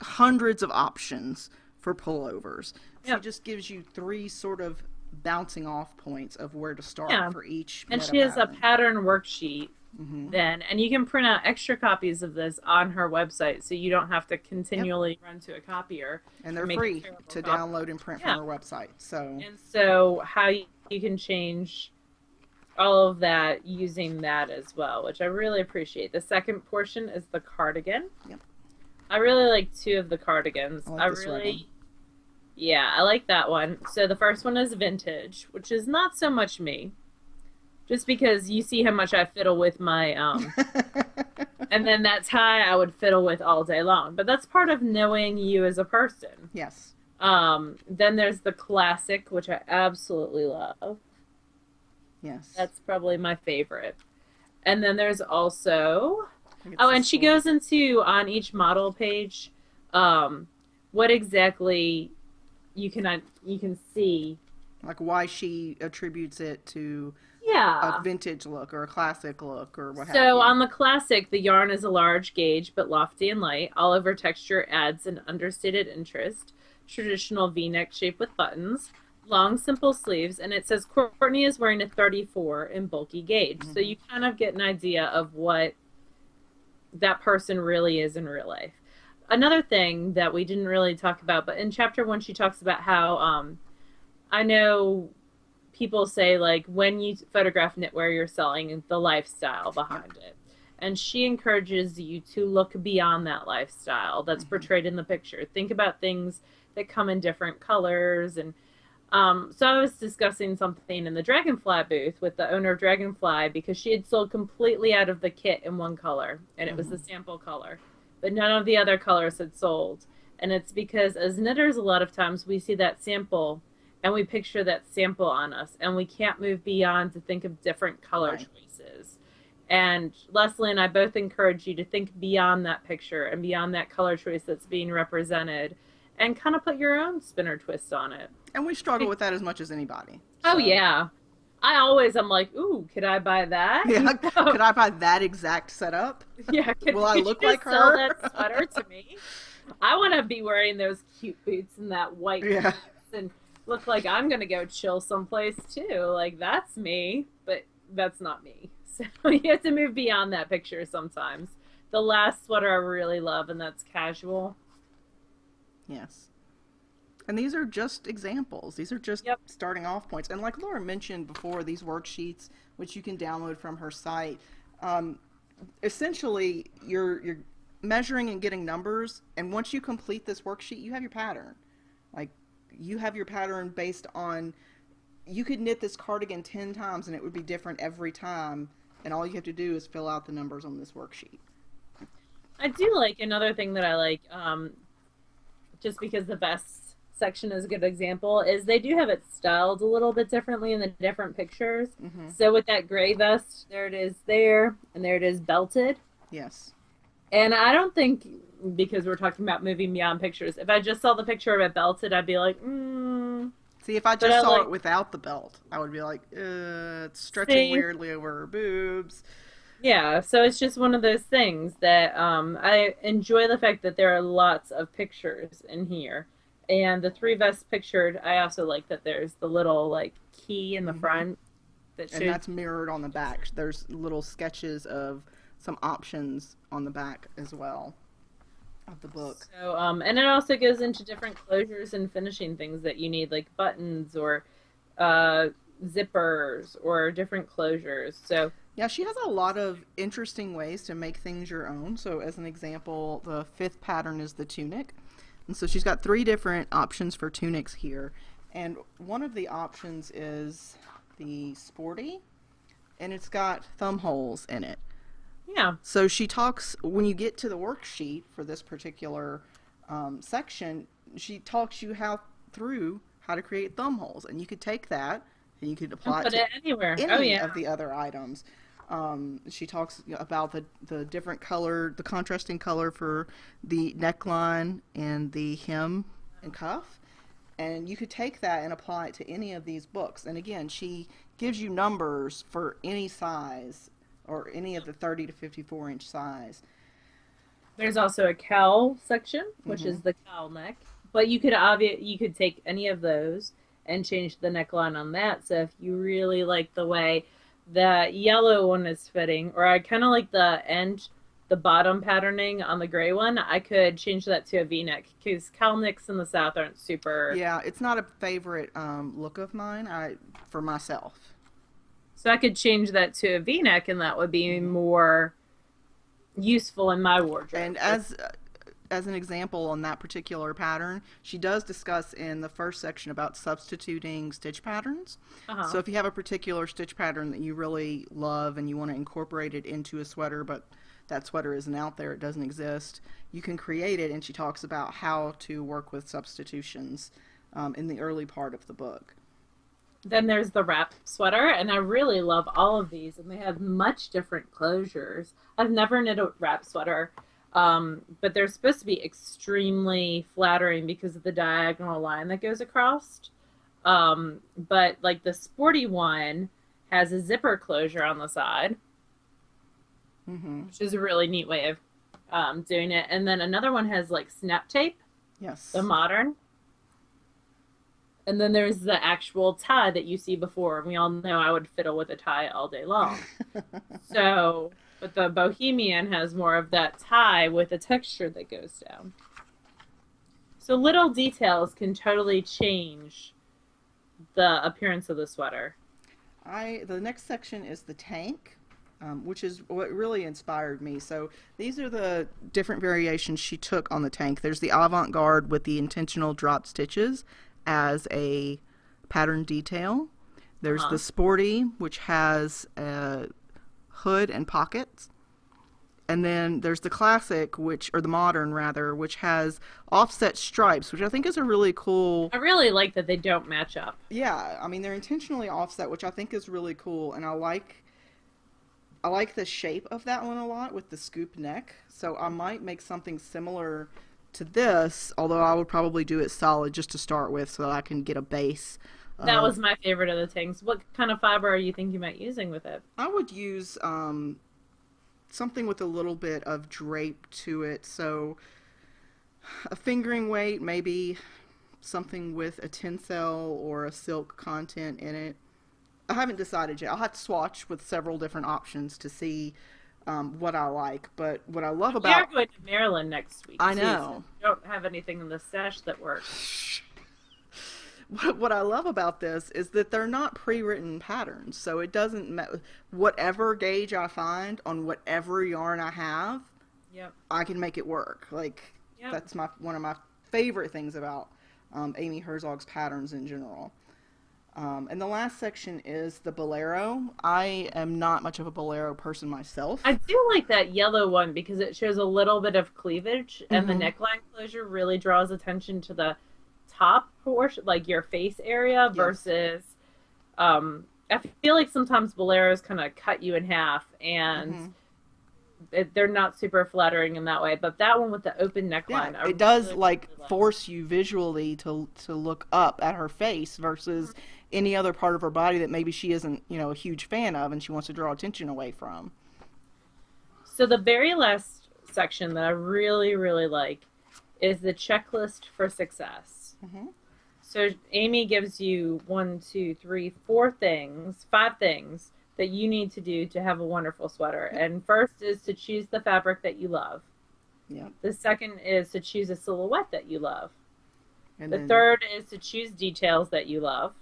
hundreds of options for pullovers. She Yeah. just gives you three sort of bouncing off points of where to start Yeah. for each And meta she has a pattern. pattern worksheet Hmm. then, and you can print out extra copies of this on her website so you don't have to Yep. continually run to a copier And or they're make a free terrible to copy. download and print from Yeah. her website. So, And so how you can change all of that using that as well, which I really appreciate. The second portion is the cardigan. yep, I really like two of the cardigans. I like I this red one. really, yeah, I like that one. So the first one is vintage, which is not so much me, just because you see how much I fiddle with my and then that tie I would fiddle with all day long. But that's part of knowing you as a person. Yes, Then there's the classic, which I absolutely love. yes. That's probably my favorite. And then there's also, I think it's oh, and this she one. goes into on each model page, what exactly you can see. Like why she attributes it to a Yeah. vintage look or a classic look or what have So you. on the classic, the yarn is a large gauge but lofty and light. All over texture adds an understated interest. Traditional V-neck shape with buttons, long simple sleeves, and it says Courtney is wearing a 34 in bulky gauge. So Hmm. you kind of get an idea of what that person really is in real life. Another thing that we didn't really talk about, but in chapter one, she talks about how I know people say like when you photograph knitwear, you're selling the lifestyle Yep. behind it. And she encourages you to look beyond that lifestyle that's Hmm. portrayed in the picture. Think about things that come in different colors. And so I was discussing something in the Dragonfly booth with the owner of Dragonfly because she had sold completely out of the kit in one color, and it was the Hmm. sample color. but none of the other colors had sold. And it's because as knitters, a lot of times we see that sample and we picture that sample on us, and we can't move beyond to think of different color Right. choices. And Leslie and I both encourage you to think beyond that picture and beyond that color choice that's being represented and kind of put your own spin or twist on it. And we struggle with that as much as anybody. Oh, So, yeah. I always am like, ooh, could I buy that? yeah, could I buy that exact setup? Yeah, Will I could you look like just sell her? that sweater to me? I want to be wearing those cute boots and that white Yeah. dress and look like I'm gonna go chill someplace too. Like that's me, but that's not me. So you have to move beyond that picture sometimes. The last sweater I really love, and that's casual. Yes. And these are just examples. These are just Yep. starting off points. And like Laura mentioned before, these worksheets, which you can download from her site, um, essentially you're measuring and getting numbers. And once you complete this worksheet, you have your pattern. Like you have your pattern based on, you could knit this cardigan 10 times and it would be different every time. And all you have to do is fill out the numbers on this worksheet. I do like another thing that I like, just because the vest section is a good example, is they do have it styled a little bit differently in the different pictures. Mm-hmm. So with that gray vest, there it is there, and there it is belted. Yes. And I don't think, because we're talking about moving beyond pictures, if I just saw the picture of it belted, I'd be like, See, if I but just I saw like, it without the belt, I would be like, it's stretching see, weirdly over her boobs. yeah. So it's just one of those things that I enjoy the fact that there are lots of pictures in here. And the three vests pictured, I also like that there's the little like key in the Hmm. front that And shows. that's mirrored on the back. There's little sketches of some options on the back as well of the book. So, and it also goes into different closures and finishing things that you need, like buttons or uh, zippers or different closures. So, Yeah, she has a lot of interesting ways to make things your own. So, as an example, the fifth pattern is the tunic. And so she's got three different options for tunics here. And one of the options is the sporty, and it's got thumb holes in it. yeah, So she talks, when you get to the worksheet for this particular section, she talks you how through how to create thumb holes. And you could take that and you could and apply it put to it anywhere. Oh, any yeah. of the other items. She talks about the different color, the contrasting color for the neckline and the hem and cuff. And you could take that and apply it to any of these books. And again, she gives you numbers for any size or any of the 30 to 54-inch size. There's also a cowl section, which Hmm. is the cowl neck. But you could take any of those and change the neckline on that. So if you really like the way the yellow one is fitting, or I kind of like the bottom patterning on the gray one, I could change that to a V-neck because cowl necks in the South aren't super. Yeah, it's not a favorite look of mine for myself. So I could change that to a V-neck, and that would be Hmm. more useful in my wardrobe. And as an example on that particular pattern, she does discuss in the first section about substituting stitch patterns. Uh-huh. So if you have a particular stitch pattern that you really love and you want to incorporate it into a sweater, but that sweater isn't out there, it doesn't exist, you can create it. And she talks about how to work with substitutions in the early part of the book. Then there's the wrap sweater, and I really love all of these, and they have much different closures. I've never knit a wrap sweater, but they're supposed to be extremely flattering because of the diagonal line that goes across. But like the sporty one has a zipper closure on the side, Mm-hmm. which is a really neat way of doing it. And then another one has like snap tape, Yes. the modern. And then there's the actual tie that you see before. We all know I would fiddle with a tie all day long. So, but the Bohemian has more of that tie with a texture that goes down. So little details can totally change the appearance of the sweater. The next section is the tank, which is what really inspired me. So these are the different variations she took on the tank. There's the avant-garde with the intentional drop stitches as a pattern detail. There's Uh-huh. the sporty, which has a hood and pockets. And then there's the classic, or the modern rather, which has offset stripes, which I think is a really cool. I really like that they don't match up. Yeah, I mean they're intentionally offset, which I think is really cool, and I like the shape of that one a lot with the scoop neck. So I might make something similar to this, although I would probably do it solid just to start with, so that I can get a base That was of. my favorite of the things. What kind of fiber are you thinking about using with it? I would use something with a little bit of drape to it. So a fingering weight, maybe something with a tencel or a silk content in it. I haven't decided yet. I'll have to swatch with several different options to see what I like. But what I love We are about. going to Maryland next week I too, so know. we don't have anything in the stash that works. What I love about this is that they're not pre-written patterns, so it doesn't matter. Whatever gauge I find on whatever yarn I have, Yep. I can make it work. Like Yep. that's my one of my favorite things about Amy Herzog's patterns in general. And the last section is the bolero. I am not much of a bolero person myself. I do like that yellow one because it shows a little bit of cleavage and the Mm-hmm. neckline closure really draws attention to the top portion, like your face area Yes. versus I feel like sometimes boleros kind of cut you in half and Mm-hmm. they're not super flattering in that way. But that one with the open Yeah, neckline, I it does really, like really like. force you visually to look up at her face versus any other part of her body that maybe she isn't, a huge fan of and she wants to draw attention away from. So the very last section that I really, really like is the checklist for success. Hmm. So Amy gives you one, two, three, four things, five things that you need to do to have a wonderful sweater. Yep. And first is to choose the fabric that you love. Yep. The second is to choose a silhouette that you love. And The then third is to choose details that you love.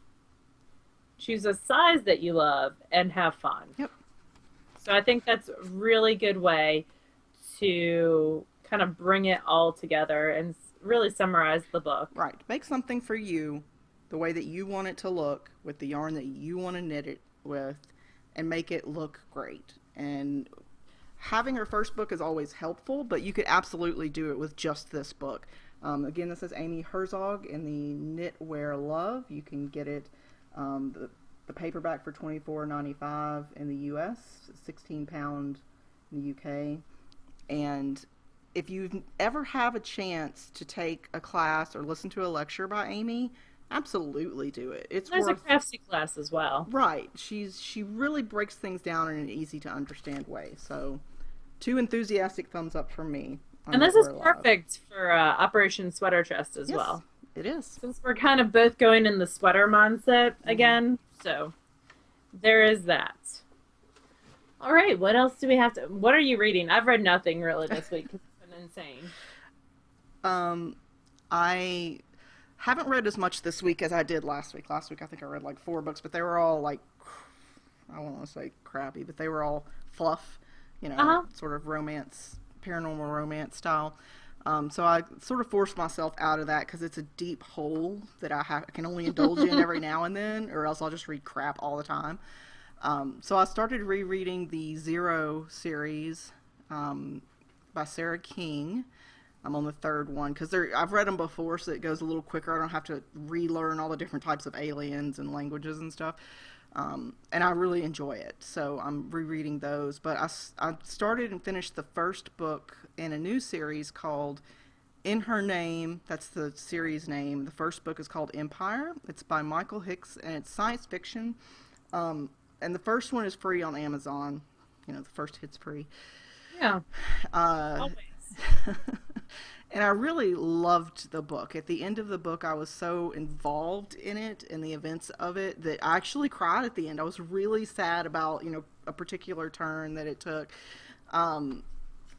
Choose a size that you love and have fun. yep. So I think that's a really good way to kind of bring it all together and really summarize the book. Right. Make something for you the way that you want it to look with the yarn that you want to knit it with and make it look great. And having her first book is always helpful, but you could absolutely do it with just this book. Again, this is Amy Herzog in the Knitwear Love. You can get it the paperback for $24.95 in the U.S., 16 pound in the U.K. And if you ever have a chance to take a class or listen to a lecture by Amy, absolutely do it. It's There's a worth. craftsy class as well. Right. She really breaks things down in an easy to understand way. So, two enthusiastic thumbs up from me on And this is Knitwear Love. perfect for Operation Sweater Chest as Yes, well. it is. Since we're kind of both going in the sweater mindset Mm-hmm. again, so there is that. All right, what else do we have to? What are you reading? I've read nothing really this week because it's been insane. I haven't read as much this week as I did last week. Last week I think I read like 4 books, but they were all like, I don't want to say crappy, but they were all fluff, Uh-huh. sort of romance, paranormal romance style. So I sort of forced myself out of that because it's a deep hole that I can only indulge in every now and then, or else I'll just read crap all the time. So I started rereading the Zero series by Sarah King. I'm on the third one because I've read them before, so it goes a little quicker. I don't have to relearn all the different types of aliens and languages and stuff. And I really enjoy it, so I'm rereading those. But I started and finished the first book in a new series called In Her Name. That's the series name. The first book is called Empire. It's by Michael Hicks, and it's science fiction. And the first one is free on Amazon. The first hit's free. Yeah, Uh, always. and I really loved the book. At the end of the book, I was so involved in it and the events of it that I actually cried at the end. I was really sad about, a particular turn that it took. And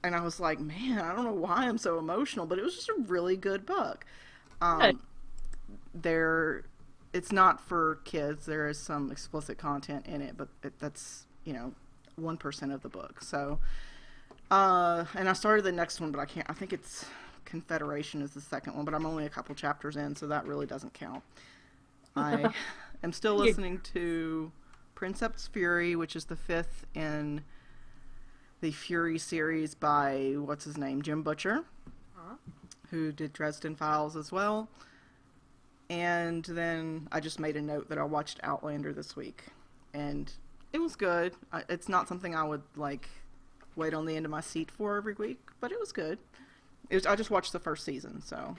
I was like, man, I don't know why I'm so emotional, but it was just a really good book. Good. There, it's not for kids. There is some explicit content in it, but that's, 1% of the book. So, and I started the next one, but I can't. I think it's Confederation is the second one, but I'm only a couple chapters in, so that really doesn't count. I am still listening to Princeps Fury, which is the fifth in the Fury series by, what's his name, Jim Butcher, Huh? who did Dresden Files as well. And then I just made a note that I watched Outlander this week. And it was good. It's not something I would, like, wait on the end of my seat for every week, but it was good. I just watched the first season, so.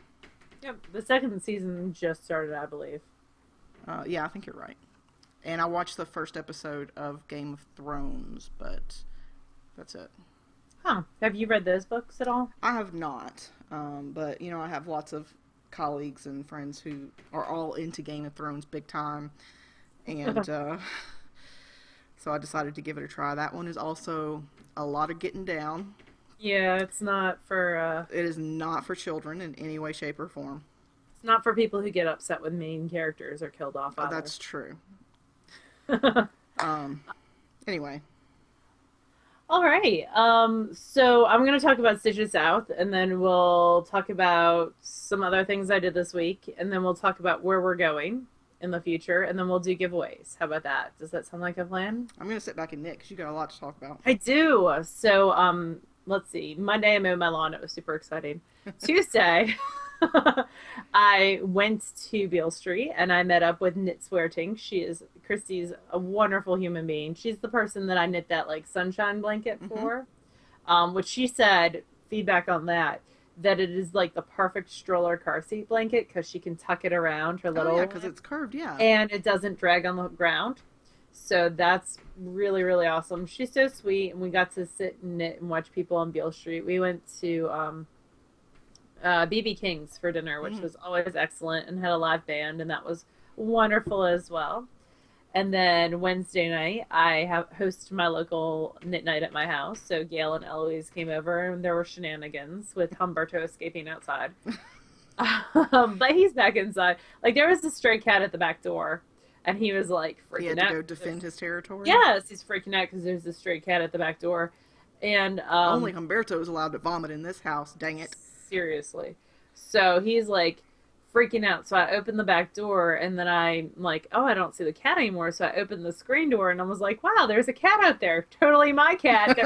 Yep. The second season just started, I believe. Yeah, I think you're right. And I watched the first episode of Game of Thrones, but that's it. Huh. Have you read those books at all? I have not, but you know, I have lots of colleagues and friends who are all into Game of Thrones big time, and so I decided to give it a try. That one is also a lot of getting down. Yeah, it's not for It is not for children in any way, shape, or form. it's not for people who get upset when main characters are killed off either. That's true. Anyway. All right. So I'm going to talk about Stitches South, and then we'll talk about some other things I did this week, and then we'll talk about where we're going in the future, and then we'll do giveaways. How about that? Does that sound like a plan? I'm going to sit back and knit because you got a lot to talk about. I do. So, let's see. Monday I mowed my lawn. It was super exciting. Tuesday, I went to Beale Street and I met up with Knit Swearting. Christy's a wonderful human being. She's the person that I knit that like sunshine blanket for, which she said, feedback on that it is like the perfect stroller car seat blanket because she can tuck it around her little. Oh, yeah, because it's curved, yeah. And it doesn't drag on the ground. So that's really, really awesome. She's so sweet, and we got to sit and knit and watch people on Beale Street. We went to BB King's for dinner, which was always excellent, and had a live band, and that was wonderful as well. And then Wednesday night, I hosted my local knit night at my house. So Gail and Eloise came over, and there were shenanigans with Humberto escaping outside. But he's back inside. Like, there was a stray cat at the back door. And he was like freaking out. He had to go defend his territory? Yes, he's freaking out because there's this stray cat at the back door. And only Humberto is allowed to vomit in this house, dang it. Seriously. So he's like freaking out. So I opened the back door and then I'm like, oh, I don't see the cat anymore. So I opened the screen door and I was like, wow, there's a cat out there. Totally my cat.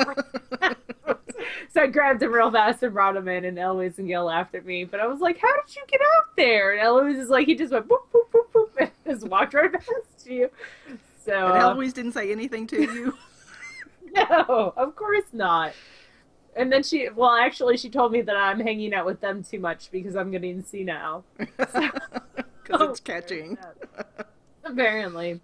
So I grabbed him real fast and brought him in, and Eloise and Gail laughed at me. But I was like, how did you get out there? And Eloise is like, he just went boop, boop, boop, boop, and just walked right past you. So, and Eloise didn't say anything to you? No, of course not. And then she told me that I'm hanging out with them too much because I'm getting senile. Because it's catching. Apparently.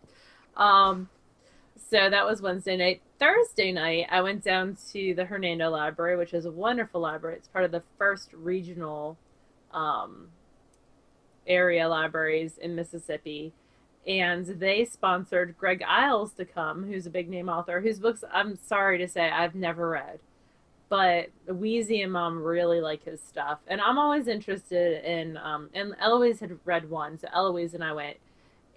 So that was Wednesday night. Thursday night, I went down to the Hernando Library, which is a wonderful library. It's part of the first regional area libraries in Mississippi. And they sponsored Greg Iles to come, who's a big name author, whose books, I'm sorry to say, I've never read. But Wheezy and Mom really like his stuff. And I'm always interested in, and Eloise had read one, so Eloise and I went.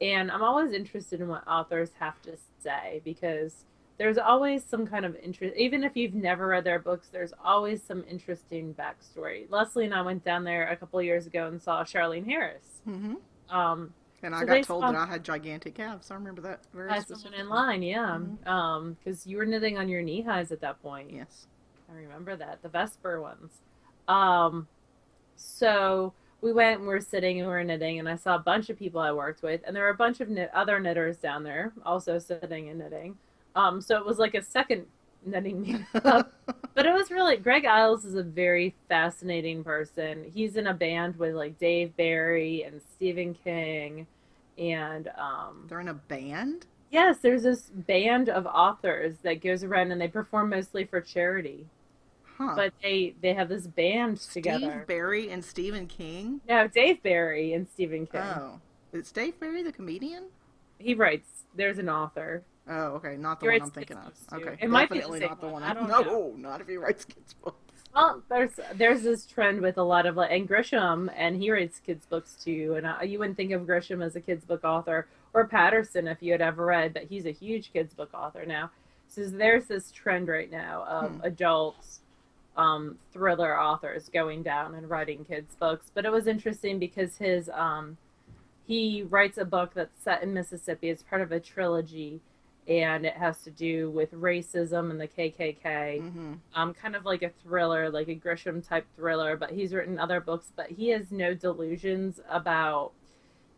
And I'm always interested in what authors have to say, because there's always some kind of interest. Even if you've never read their books, there's always some interesting backstory. Leslie and I went down there a couple of years ago and saw Charlene Harris. Mm-hmm. And I So got told that I had gigantic calves. I remember that very I stood in line, yeah. Mm-hmm. Because you were knitting on your knee highs at that point. Yes. I remember that. The Vesper ones. So we went and we were sitting and we were knitting, and I saw a bunch of people I worked with, and there were a bunch of other knitters down there also sitting and knitting. So it was like a second knitting meetup. But it was really, Greg Iles is a very fascinating person. He's in a band with like Dave Barry and Stephen King, and they're in a band? Yes, there's this band of authors that goes around and they perform mostly for charity. Huh. But they have this band together. Steve Barry and Stephen King? No, Dave Barry and Stephen King. Oh. Is Dave Barry the comedian? He writes. There's an author. Oh, okay. Not the He one writes I'm thinking of. kids' books, too. Okay. It might be the Definitely same not the one. one. I don't No, know. not if he writes kids' books. Well, there's this trend with a lot of and Grisham, and he writes kids' books too. And you wouldn't think of Grisham as a kids' book author, or Patterson if you had ever read, but he's a huge kids' book author now. So there's this trend right now of adults thriller authors going down and writing kids' books. But it was interesting because he writes a book that's set in Mississippi. It's part of a trilogy, and it has to do with racism and the KKK. Mm-hmm. Kind of like a thriller, like a Grisham type thriller, but he's written other books, but he has no delusions about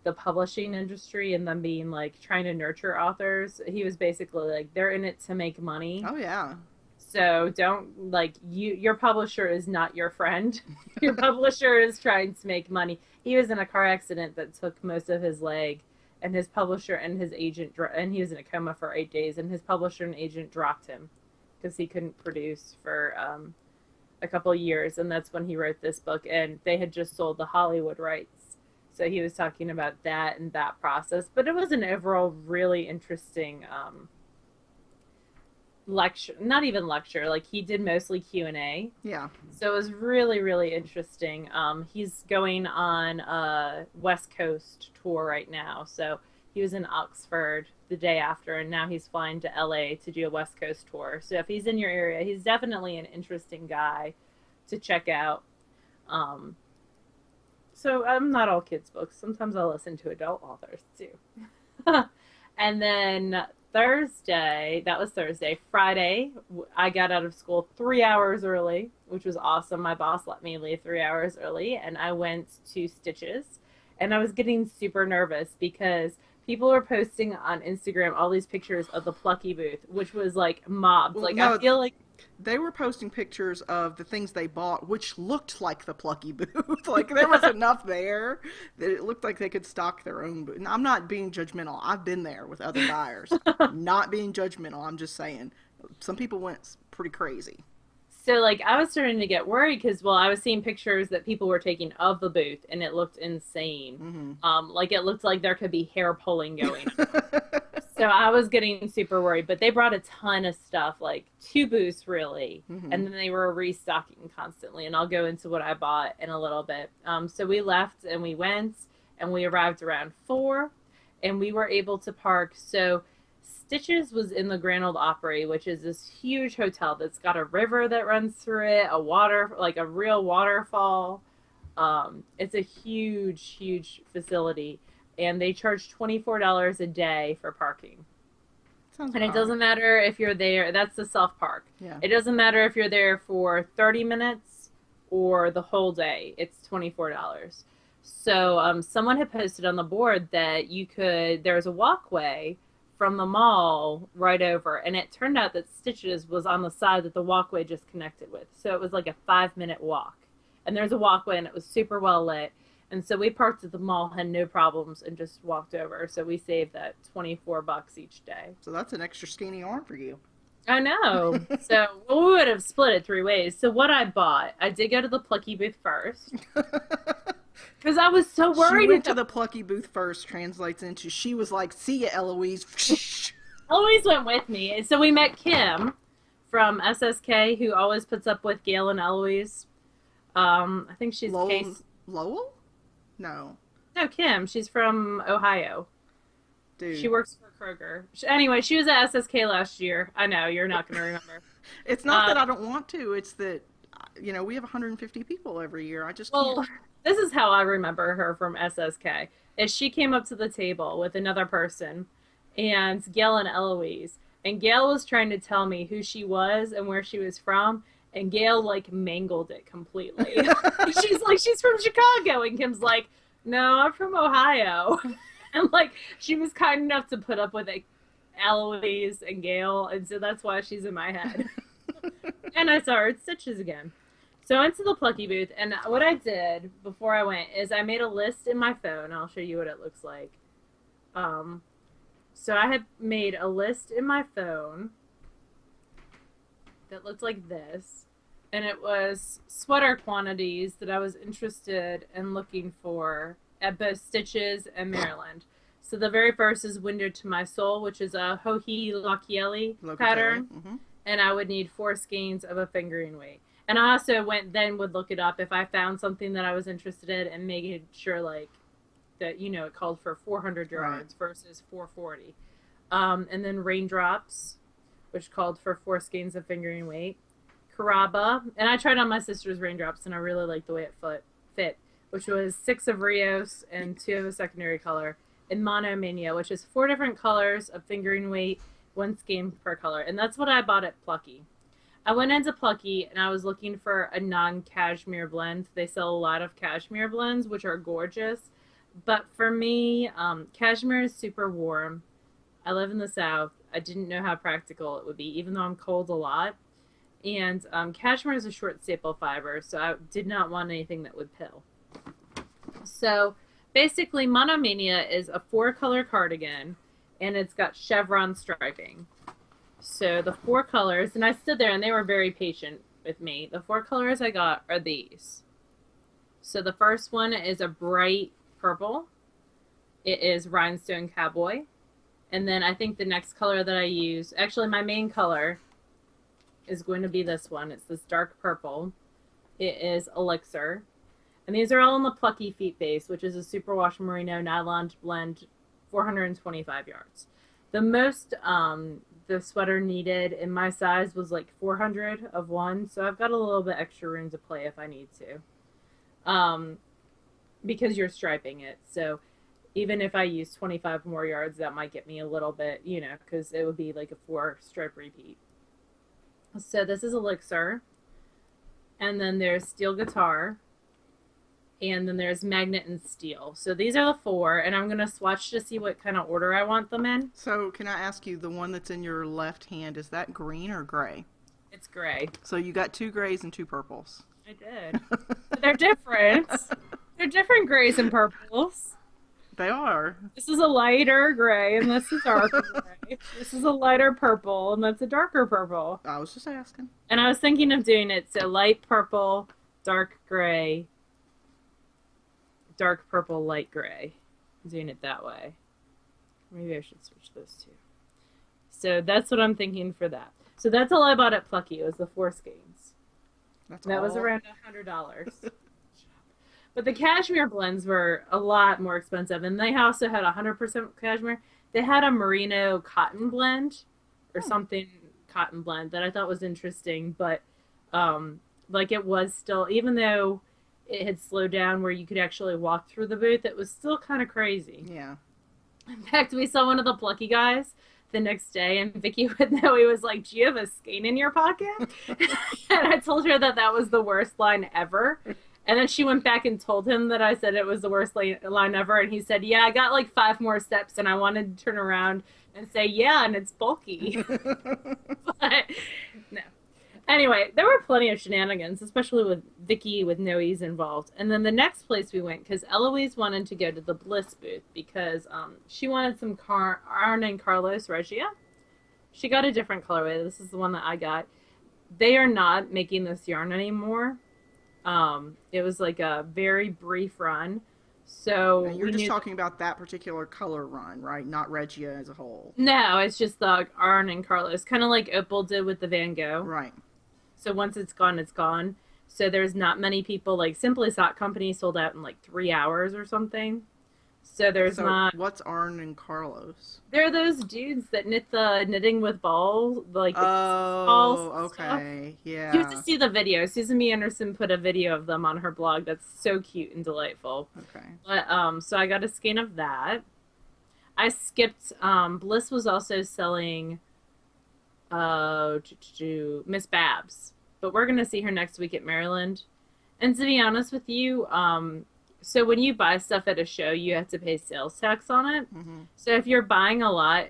the publishing industry and them being like trying to nurture authors. He was basically like, they're in it to make money. Oh yeah. So don't like your publisher is not your friend. Your publisher is trying to make money. He was in a car accident that took most of his leg, and his publisher and his agent and he was in a coma for 8 days, and his publisher and agent dropped him because he couldn't produce for a couple of years, and that's when he wrote this book, and they had just sold the Hollywood rights. So he was talking about that and that process, but it was an overall really interesting lecture, not even lecture, like he did mostly Q&A. Yeah. So it was really, really interesting. He's going on a West Coast tour right now. So he was in Oxford the day after, and now he's flying to LA to do a West Coast tour. So if he's in your area, he's definitely an interesting guy to check out. So I'm not all kids' books. Sometimes I'll listen to adult authors too. And then Thursday, that was Thursday. Friday, I got out of school 3 hours early, which was awesome. My boss let me leave 3 hours early, and I went to Stitches. And I was getting super nervous because people were posting on Instagram all these pictures of the Plucky booth, which was like mobbed. Well, like, no, I feel like they were posting pictures of the things they bought, which looked like the Plucky booth. Like there was enough there that it looked like they could stock their own booth. And I'm not being judgmental. I've been there with other buyers. Not being judgmental. I'm just saying some people went pretty crazy. so like I was starting to get worried because I was seeing pictures that people were taking of the booth and it looked insane. Like it looked like there could be hair pulling going on. So I was getting super worried, but they brought a ton of stuff, like 2 booths really, and then they were restocking constantly. And I'll go into what I bought in a little bit. So we left and we went, and we arrived around 4, and we were able to park. So Stitches was in the Grand Ole Opry, which is this huge hotel that's got a river that runs through it, a water, like a real waterfall. It's a huge, huge facility. And they charge $24 a day for parking. Sounds and it doesn't matter if you're there. That's the self park. Yeah. It doesn't matter if you're there for 30 minutes or the whole day. It's $24. So someone had posted on the board that there's a walkway from the mall right over. And it turned out that Stitches was on the side that the walkway just connected with. So it was like a 5-minute walk. And there's a walkway, and it was super well lit. And so we parked at the mall, had no problems, and just walked over. So we saved that $24 each day. So that's an extra skinny arm for you. I know. So we would have split it 3 ways. So what I bought, I did go to the Plucky booth first. Because I was so worried. She went to the Plucky booth first translates into she was like, see ya, Eloise. Eloise went with me. And so we met Kim from SSK, who always puts up with Gail and Eloise. I think she's Lowell? No, Kim. She's from Ohio. Dude. She works for Kroger. Anyway, she was at SSK last year. I know, you're not going to remember. It's not that I don't want to. It's that, we have 150 people every year. I just can't. This is how I remember her from SSK. Is she came up to the table with another person, and Gail and Eloise. And Gail was trying to tell me who she was and where she was from. And Gail, mangled it completely. She's like, she's from Chicago. And Kim's like, no, I'm from Ohio. And, she was kind enough to put up with it, Eloise and Gail. And so that's why she's in my head. And I saw her at Stitches again. So I went to the Plucky booth. And what I did before I went is I made a list in my phone. I'll show you what it looks like. So I had made a list in my phone that looked like this, and it was sweater quantities that I was interested in looking for at both Stitches and Maryland. So the very first is Window to My Soul, which is a Hohi Lochieli pattern, and I would need 4 skeins of a fingering weight. And I also would look it up if I found something that I was interested in and making sure that it called for 400 yards versus 440. And then Raindrops, which called for 4 skeins of fingering weight. Caraba, and I tried on my sister's Raindrops, and I really liked the way it fit, which was 6 of Rios and 2 of a secondary color. And Monomania, which is 4 different colors of fingering weight one skein per color. And that's what I bought at Plucky. I went into Plucky and I was looking for a non-cashmere blend. They sell a lot of cashmere blends, which are gorgeous. But for me, cashmere is super warm. I live in the South. I didn't know how practical it would be, even though I'm cold a lot. And cashmere is a short staple fiber, so I did not want anything that would pill. So basically, Monomania is a 4-color cardigan, and it's got chevron striping. So the 4 colors, and I stood there and they were very patient with me. The 4 colors I got are these. So the first one is a bright purple. It is Rhinestone Cowboy. And then I think the next color that I use, actually my main color is going to be this one. It's this dark purple. It is Elixir. And these are all in the Plucky Feet base, which is a superwash merino nylon blend, 425 yards. The most the sweater needed in my size was like 400 of one, so I've got a little bit extra room to play if I need to. Because you're striping it, so even if I use 25 more yards, that might get me a little bit, you know, because it would be like a 4-stripe repeat. So this is Elixir, and then there's Steel Guitar, and then there's Magnet and Steel. So these are the 4, and I'm going to swatch to see what kind of order I want them in. So can I ask you, the one that's in your left hand, is that green or gray? It's gray. So you got 2 grays and 2 purples. I did. But they're different. They're different grays and purples. They are. This is a lighter gray, and this is darker gray. This is a lighter purple, and that's a darker purple. I was just asking. And I was thinking of doing it so light purple, dark gray, dark purple, light gray. Doing it that way. Maybe I should switch those two. So that's what I'm thinking for that. So that's all I bought at Plucky. It was the 4 skeins. That was around $100. But the cashmere blends were a lot more expensive, and they also had 100% cashmere. They had a merino cotton blend or something cotton blend that I thought was interesting, but like it was still, even though it had slowed down where you could actually walk through the booth, it was still kind of crazy. Yeah. In fact, we saw one of the Plucky guys the next day, and Vicky would know, he was like, "Do you have a skein in your pocket?" And I told her that that was the worst line ever. And then she went back and told him that I said it was the worst line ever. And he said, "Yeah, I got like 5 more steps." And I wanted to turn around and say, "Yeah, and it's bulky." But no. Anyway, there were plenty of shenanigans, especially with Vicky with no E's involved. And then the next place we went, because Eloise wanted to go to the Bliss booth because she wanted some Arn and Carlos Regia. She got a different colorway. This is the one that I got. They are not making this yarn anymore. It was like a very brief run. So and you're just talking about that particular color run, right? Not Regia as a whole. No, it's just the Arn and Carlos, kind of like Opal did with the Van Gogh. Right. So once it's gone, it's gone. So there's not many people. Like Simply Sock Company sold out in like 3 hours or something. So there's not. What's Arn and Carlos? They're those dudes that knit the knitting with balls, like the balls. Okay, yeah. You have to see the video. Susan B. Anderson put a video of them on her blog. That's so cute and delightful. Okay. But so I got a skein of that. I skipped. Bliss was also selling. Miss Babs, but we're gonna see her next week at Maryland. And to be honest with you, so when you buy stuff at a show, you have to pay sales tax on it. Mm-hmm. So if you're buying a lot,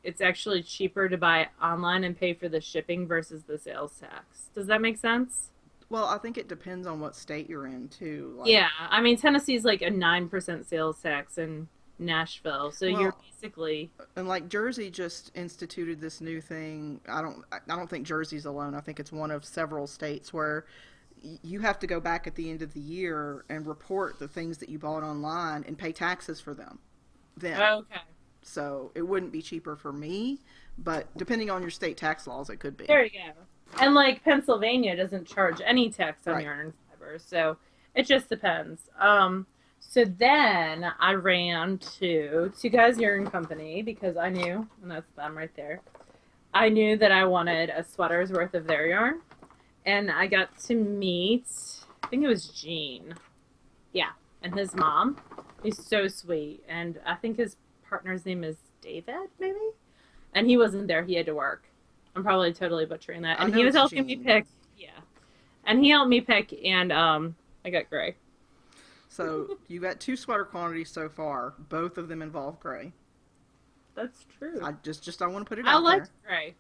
it's actually cheaper to buy online and pay for the shipping versus the sales tax. Does that make sense? Well, I think it depends on what state you're in too. Like, yeah, I mean Tennessee's like a 9% sales tax and Nashville, so you're basically, and like Jersey just instituted this new thing. I don't think Jersey's alone. I think it's one of several states where you have to go back at the end of the year and report the things that you bought online and pay taxes for them. Then. Okay. So it wouldn't be cheaper for me, but depending on your state tax laws, it could be. There you go. And like Pennsylvania doesn't charge any tax on yarn fibers, so it just depends. So then I ran to Two Guys Yarn Company because I knew, and that's them right there, I knew that I wanted a sweater's worth of their yarn. And I got to meet, I think it was Gene. Yeah, and his mom. He's so sweet. And I think his partner's name is David, maybe? and he wasn't there. He had to work. I'm probably totally butchering that. I And he know was it's helping me Gene. pick. Yeah, and he helped me pick, and I got gray. So you got two sweater quantities so far. Both of them involve gray. That's true. I want to put it I out liked there. gray.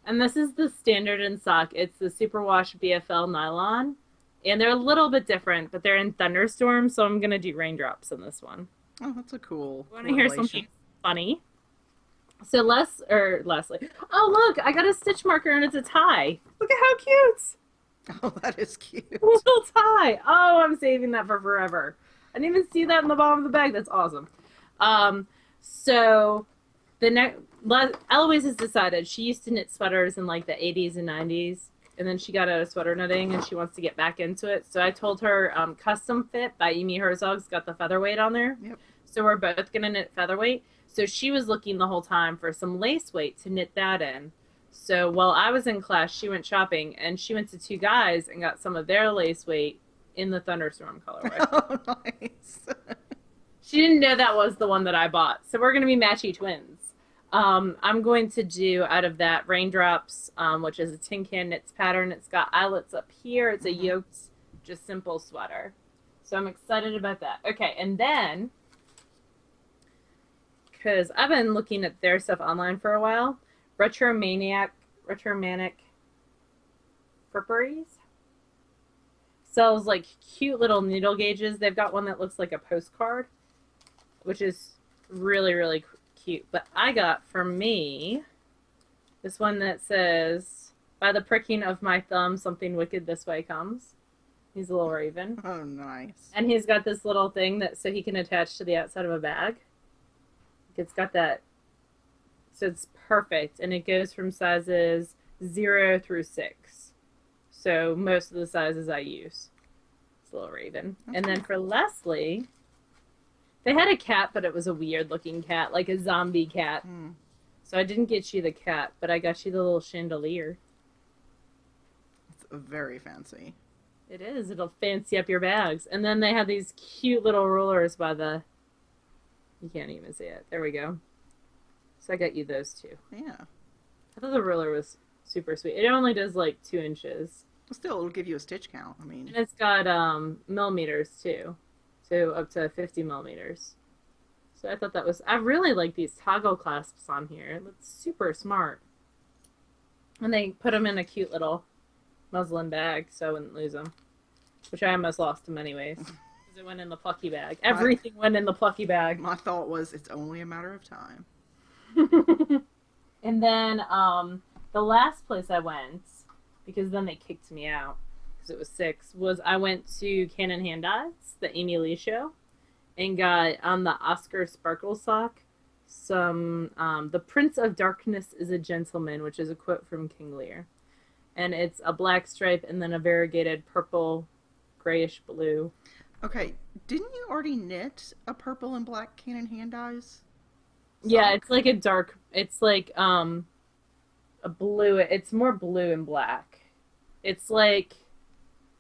And this is the standard in sock. It's the Superwash BFL nylon. And they're a little bit different, but they're in thunderstorm, so I'm gonna do raindrops in this one. Oh, that's a cool Want to hear correlation. something funny? So Leslie. Oh look, I got a stitch marker and it's a tie. Look at how cute! Oh, that is cute. Little tie. Oh, I'm saving that for forever. I didn't even see that in the bottom of the bag. That's awesome. So the next Eloise has decided she used to knit sweaters in like the 80s and 90s, and then she got out of sweater knitting and she wants to get back into it. So I told her Custom Fit by Amy Herzog's got the featherweight on there. Yep. So we're both gonna knit featherweight. So she was looking the whole time for some lace weight to knit that in. So while I was in class, she went shopping and she went to Two Guys and got some of their lace weight in the thunderstorm colorway. Oh, nice. She didn't know that was the one that I bought. So we're going to be matchy twins. I'm going to do out of that raindrops, which is a tin can knits pattern. It's got eyelets up here. It's a yoked, just simple sweater. So I'm excited about that. Okay, and then, because I've been looking at their stuff online for a while, Retromanic Fripperies sells like cute little needle gauges. They've got one that looks like a postcard, which is really, really cute. But I got for me this one that says, by the pricking of my thumb, something wicked this way comes. He's a little raven. Oh, nice. And he's got this little thing that so he can attach to the outside of a bag. It's got that. So it's perfect. And it goes from sizes 0 through 6. So most of the sizes I use. It's a little raven. Okay. And then for Leslie, they had a cat, but it was a weird looking cat, like a zombie cat. So I didn't get you the cat, but I got you the little chandelier. It's very fancy. It is. It'll fancy up your bags. And then they have these cute little rulers by the... You can't even see it. There we go. So I got you those two. Yeah. I thought the ruler was super sweet. It only does like 2 inches. Well, still, it'll give you a stitch count. I mean, And it's got millimeters too. So up to 50 millimeters. So I thought that was... I really like these toggle clasps on here. It looks super smart. And they put them in a cute little muslin bag so I wouldn't lose them. Which I almost lost them anyways. Because it went in the plucky bag. Everything went in the plucky bag. my thought was it's only a matter of time. And then the last place I went, because then they kicked me out because it was 6, was I went to Canon Hand Dyes, the Amy Lee show, and got on the Oscar Sparkle sock some the Prince of Darkness is a Gentleman, which is a quote from King Lear. And it's a black stripe and then a variegated purple, grayish blue. Okay, didn't you already knit a purple and black Canon hand dyes? Yeah, it's like a dark, it's like a blue, it's more blue and black. It's like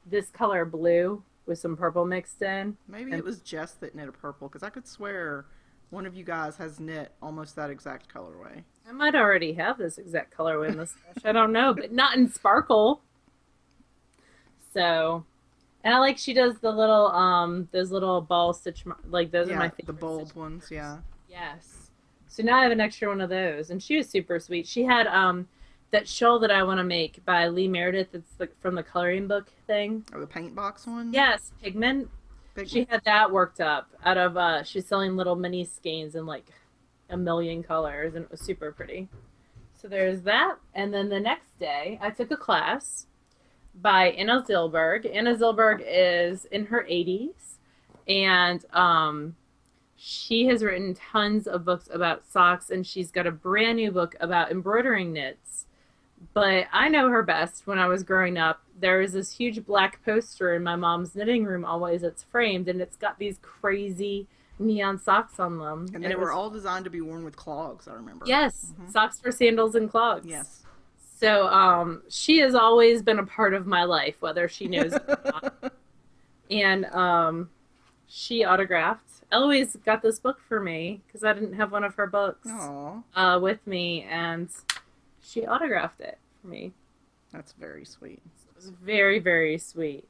this color blue with some purple mixed in. Maybe And it was Jess that knit a purple, because I could swear one of you guys has knit almost that exact colorway. I might already have this exact colorway in this stash. I don't know, but not in sparkle. So, and I like she does the little those little ball stitch, like those are my favorite. The bulb stitch ones, yeah. Yes. So now I have an extra one of those, and she was super sweet. She had that shawl that I want to make by Lee Meredith. It's from the coloring book thing. Or the paint box one. Yes, pigment. She had that worked up out of she's selling little mini skeins in like a million colors, and it was super pretty. So there's that, and then the next day I took a class by Anna Zilberg. Anna Zilberg is in her 80s, and she has written tons of books about socks, and she's got a brand new book about embroidering knits. But I know her best when I was growing up. There was this huge black poster in my mom's knitting room always that's framed, and it's got these crazy neon socks on them. And they were all designed to be worn with clogs, I remember. Yes, socks for sandals and clogs. Yes. So she has always been a part of my life, whether she knows it or not. And she autographed. Eloise got this book for me because I didn't have one of her books Oh, with me, and she autographed it for me. that's very sweet. It was very, very sweet.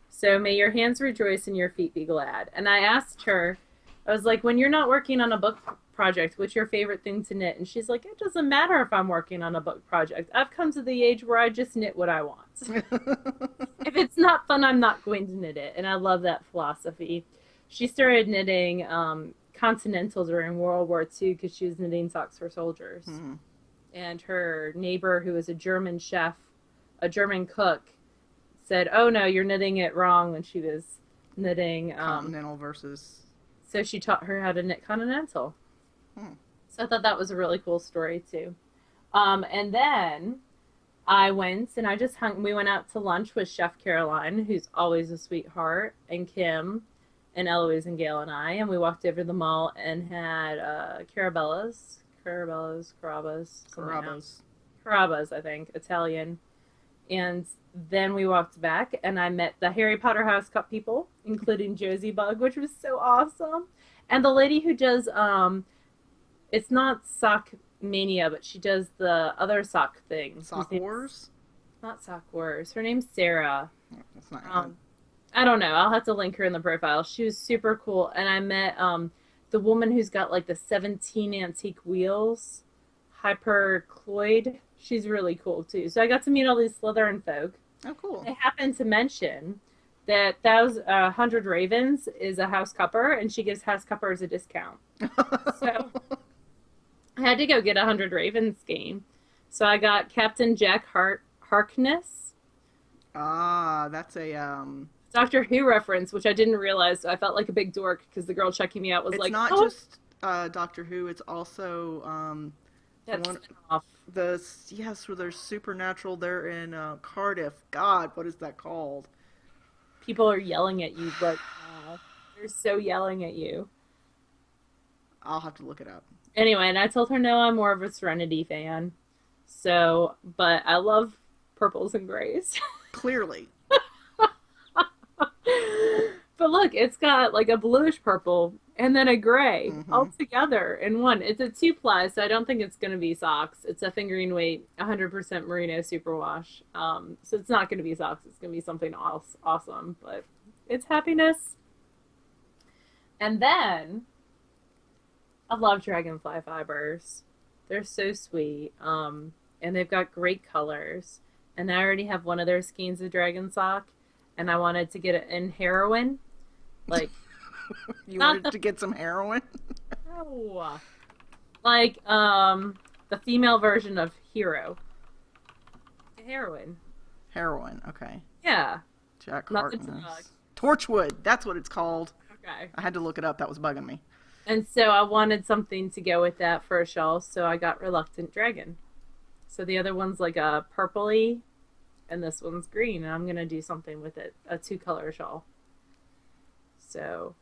So may your hands rejoice and your feet be glad. And I asked her, I was like, when you're not working on a book project, what's your favorite thing to knit? And she's like, it doesn't matter if I'm working on a book project. I've come to the age where I just knit what I want. If it's not fun, I'm not going to knit it. And I love that philosophy. She started knitting Continental during World War II because she was knitting socks for soldiers. Hmm. And her neighbor, who was a German chef, a German cook, said, "Oh no, you're knitting it wrong." When she was knitting, Continental versus. so she taught her how to knit Continental. Hmm. So I thought that was a really cool story too. And then I went and I just hung. We went out to lunch with Chef Caroline, who's always a sweetheart, and Kim, and Eloise and Gail and I, and we walked over to the mall and had Carabas, something like that. Carrabba's. Carrabba's, I think, Italian. And then we walked back and I met the Harry Potter House Cup people, including Josie Bug, which was so awesome. And the lady who does it's not Sock Mania, but she does the other sock thing. Sock Wars? Not Sock Wars. Her name's Sarah. Oh, that's not good. I don't know. I'll have to link her in the profile. She was super cool. And I met the woman who's got like the 17 antique wheels, Hyper Cloyd. She's really cool too. So I got to meet all these Slytherin folk. Oh, cool. They happened to mention that 100 Ravens is a house cupper, and she gives house cuppers a discount. So I had to go get 100 Ravens game. So I got Captain Jack Harkness. Ah, that's a Doctor Who reference, which I didn't realize. So I felt like a big dork because the girl checking me out was it's like, not "Oh, just Doctor Who. It's also that's one off." yes, where they're supernatural. They're in Cardiff. God, what is that called? People are yelling at you, but they're so yelling at you. I'll have to look it up. Anyway, and I told her no, I'm more of a Serenity fan. So, but I love purples and grays. Clearly. But look, it's got like a bluish purple and then a gray Mm-hmm. all together in one. It's a 2-ply, so I don't think it's going to be socks. It's a fingering weight, 100% merino superwash. So it's not going to be socks. It's going to be something else awesome, but it's happiness. And then I love dragonfly fibers. They're so sweet. And they've got great colors. And I already have one of their skeins of dragon sock, and I wanted to get it in heroin. Like, You not wanted to get some heroin? no. Like, the female version of hero. Heroin. Heroin, okay. Yeah. Jack Not the Harkness. drug. Torchwood, that's what it's called. Okay. I had to look it up. That was bugging me. And so I wanted something to go with that for a shawl, so I got Reluctant Dragon. So the other one's like a purpley, and this one's green, and I'm going to do something with it, a 2-color shawl. So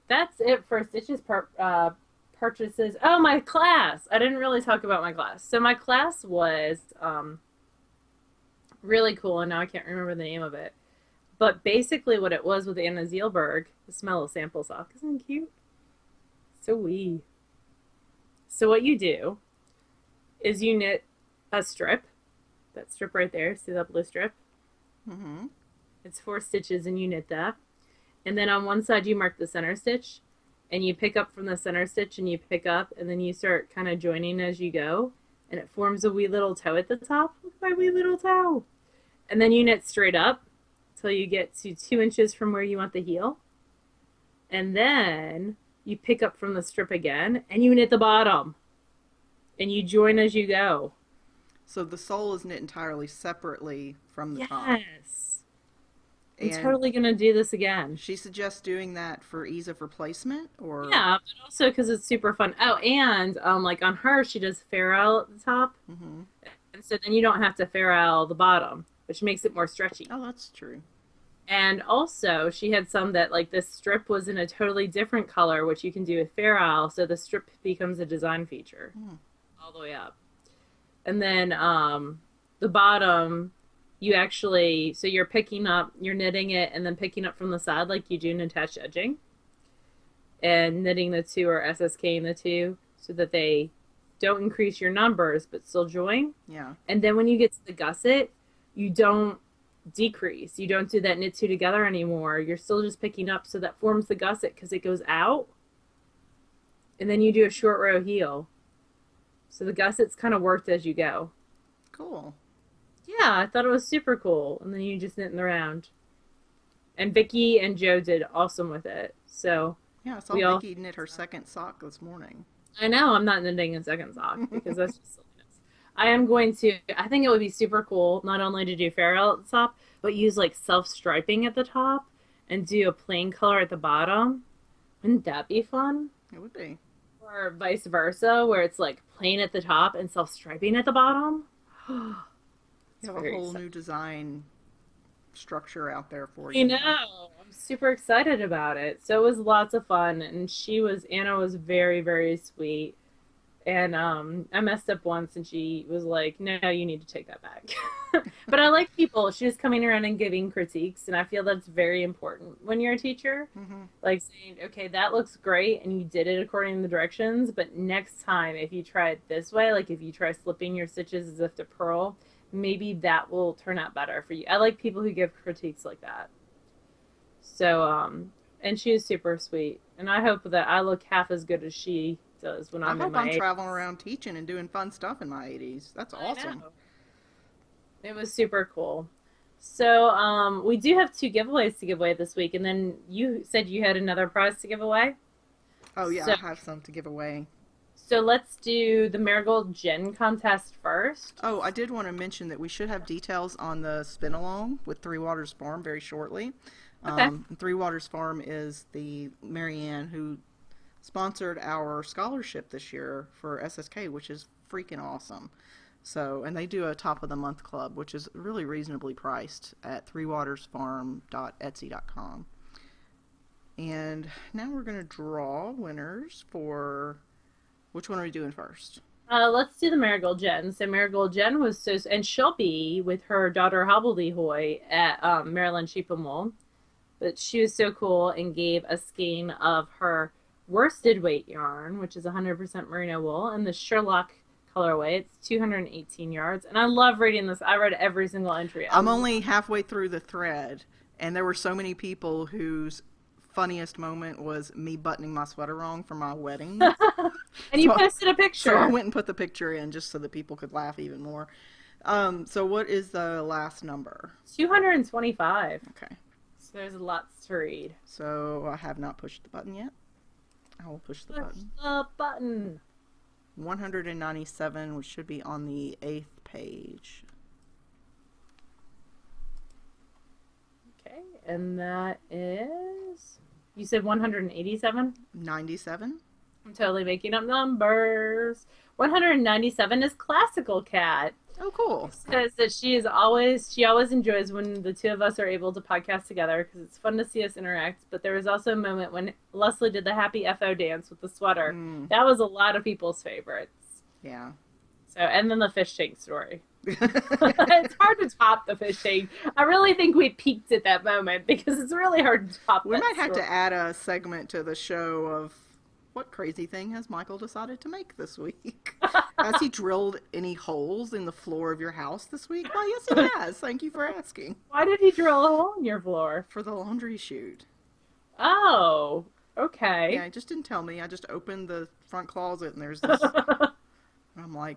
that's it for Stitches purchases. Oh, my class! I didn't really talk about my class. So my class was really cool, and now I can't remember the name of it. But basically what it was with Anna Zielberg, the smell of sample sock. Isn't it cute? So wee. So what you do is you knit a strip. That strip right there. See that blue strip? Mm-hmm. It's 4 stitches and you knit that. And then on one side you mark the center stitch. And you pick up from the center stitch and you pick up. And then you start kind of joining as you go. And it forms a wee little toe at the top. Look at my wee little toe. And then you knit straight up till you get to 2 inches from where you want the heel. And then you pick up from the strip again and you knit the bottom. And you join as you go. So the sole is knit entirely separately from the top. Yes. I'm And totally going to do this again. she suggests doing that for ease of replacement, or Yeah, but also because it's super fun. Oh, and like on her, she does ferrule at the top. Mm-hmm. And so then you don't have to ferrule the bottom, which makes it more stretchy. Oh, that's true. And also, she had some that, like, this strip was in a totally different color, which you can do with ferrule, so the strip becomes a design feature all the way up. And then the bottom, you actually, so you're picking up, you're knitting it, and then picking up from the side like you do in attached edging. and knitting the two or SSKing the two so that they don't increase your numbers but still join. Yeah. And then when you get to the gusset, you don't decrease. You don't do that knit two together anymore. You're still just picking up, so that forms the gusset because it goes out. And then you do a short row heel. So the gusset's kind of worked as you go. Cool. Yeah, I thought it was super cool. And then you just knit in the round. And Vicky and Joe did awesome with it. So Yeah, I saw we all. Vicky knit her second sock this morning. I know I'm not knitting a second sock because that's just silliness. I am going to. I think it would be super cool not only to do ferrule at the top, but use like self striping at the top and do a plain color at the bottom. Wouldn't that be fun? It would be. Or vice versa, where it's like plain at the top and self striping at the bottom. You have a whole new design structure out there for I you. know. I'm super excited about it. So it was lots of fun, and Anna was very, very sweet. And I messed up once, and she was like, "No, you need to take that back." But I like people. She was coming around and giving critiques, and I feel that's very important when you're a teacher. Mm-hmm. Like saying, "Okay, that looks great, and you did it according to the directions, but next time, if you try it this way, like if you try slipping your stitches as if to purl, maybe that will turn out better for you." I like people who give critiques like that. So, and she is super sweet, and I hope that I look half as good as she does when I I'm in hope my I'm 80s. traveling around teaching and doing fun stuff in my 80s. That's I awesome. know. It was super cool. So, we do have two giveaways to give away this week, and then you said you had another prize to give away. Oh, yeah, So, I have some to give away. so let's do the Marigold Gin contest first. Oh, I did want to mention that we should have details on the spin along with Three Waters Farm very shortly. Okay. Three Waters Farm is the Marianne who sponsored our scholarship this year for SSK, which is freaking awesome. So, and they do a top of the month club, which is really reasonably priced at threewatersfarm.etsy.com. And now we're going to draw winners for which one are we doing first? Let's do the Marigold Jen. So Marigold Jen was so, and she'll be with her daughter Hobbledehoy at Maryland Sheep and Wool. But she was so cool and gave a skein of her worsted weight yarn, which is 100% merino wool, and the Sherlock colorway. It's 218 yards, and I love reading this. I read every single entry. I'm only halfway through the thread, and there were so many people whose funniest moment was me buttoning my sweater wrong for my wedding. And you posted a picture. So I went and put the picture in just so that people could laugh even more. So what is the last number? 225. Okay. So there's lots to read. So I have not pushed the button yet. I will push the button. The button. 197, which should be on the 8th page. Okay, and that is... You said 187? 97. I'm totally making up numbers. 197 is Classical Cat. Oh, cool. Says that she always enjoys when the two of us are able to podcast together because it's fun to see us interact. But there was also a moment when Leslie did the happy FO dance with the sweater. That was a lot of people's favorites. Yeah. So, and then the fish tank story. It's hard to top the fish tank. I really think we peaked at that moment because it's really hard to top. We might have to add a segment to the show of what crazy thing has Michael decided to make this week? Has he drilled any holes in the floor of your house this week? Why, yes, he has. Thank you for asking. Why did he drill a hole in your floor? For the laundry chute. Oh, okay. Yeah, he just didn't tell me. I just opened the front closet and there's this. I'm like,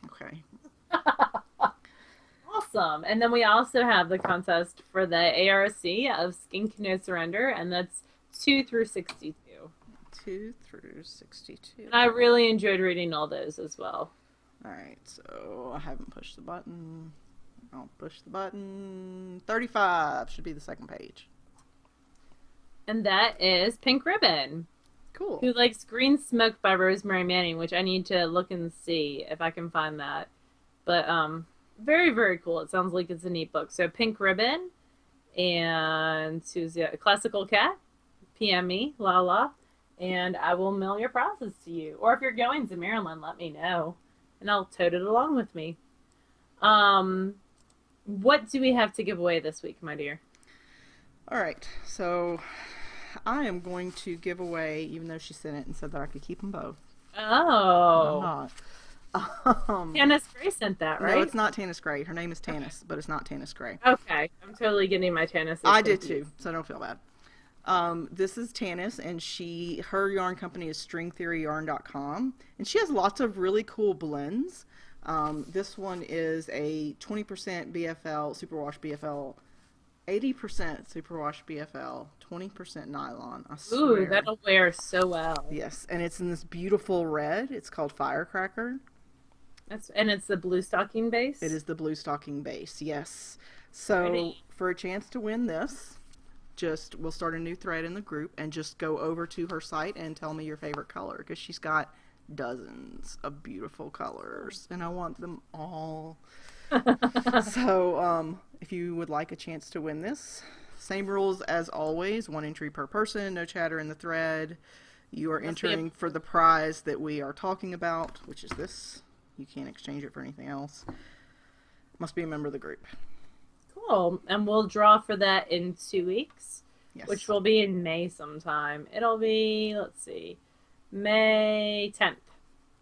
okay. Awesome. And then we also have the contest for the ARC of Skink No Surrender, and that's 2 through 62. 2 through 62. And I really enjoyed reading all those as well. Alright, so I haven't pushed the button. I'll push the button. 35 should be the second page. And that is Pink Ribbon. Cool. Who Likes Green Smoke by Rosemary Manning, which I need to look and see if I can find that. But very, very cool. It sounds like it's a neat book. So Pink Ribbon and Susie, Classical Cat, PM me, la, and I will mail your prizes to you. Or if you're going to Maryland, let me know, and I'll tote it along with me. What do we have to give away this week, my dear? Alright, so I am going to give away, even though she sent it and said that I could keep them both. But I'm Oh, not. Um, Tannis Gray sent that, no, right? it's not Tannis Gray. Her name is Okay. Tannis, but it's not Tannis Gray. Okay, I'm totally getting my Tannises I did confused. too, so don't feel bad. This is Tannis, and her yarn company is stringtheoryyarn.com, and she has lots of really cool blends. This one is a 20% BFL, superwash BFL, 80% superwash BFL, 20% nylon. I Ooh, swear. that'll wear so well. Yes, and it's in this beautiful red. It's called Firecracker. And it's the blue stocking It base. is the blue stocking base, yes. So, Pretty. for a chance to win this, just we'll start a new thread in the group and just go over to her site and tell me your favorite color because she's got dozens of beautiful colors and I want them all. So, if you would like a chance to win this, same rules as always, one entry per person, no chatter in the thread. You are Must be a entering for the prize that we are talking about, which is this. You can't exchange it for anything else. Must be a member of the group. cool. And we'll draw for that in 2 weeks, which Yes. will be in May sometime. It'll be, let's see, May 10th.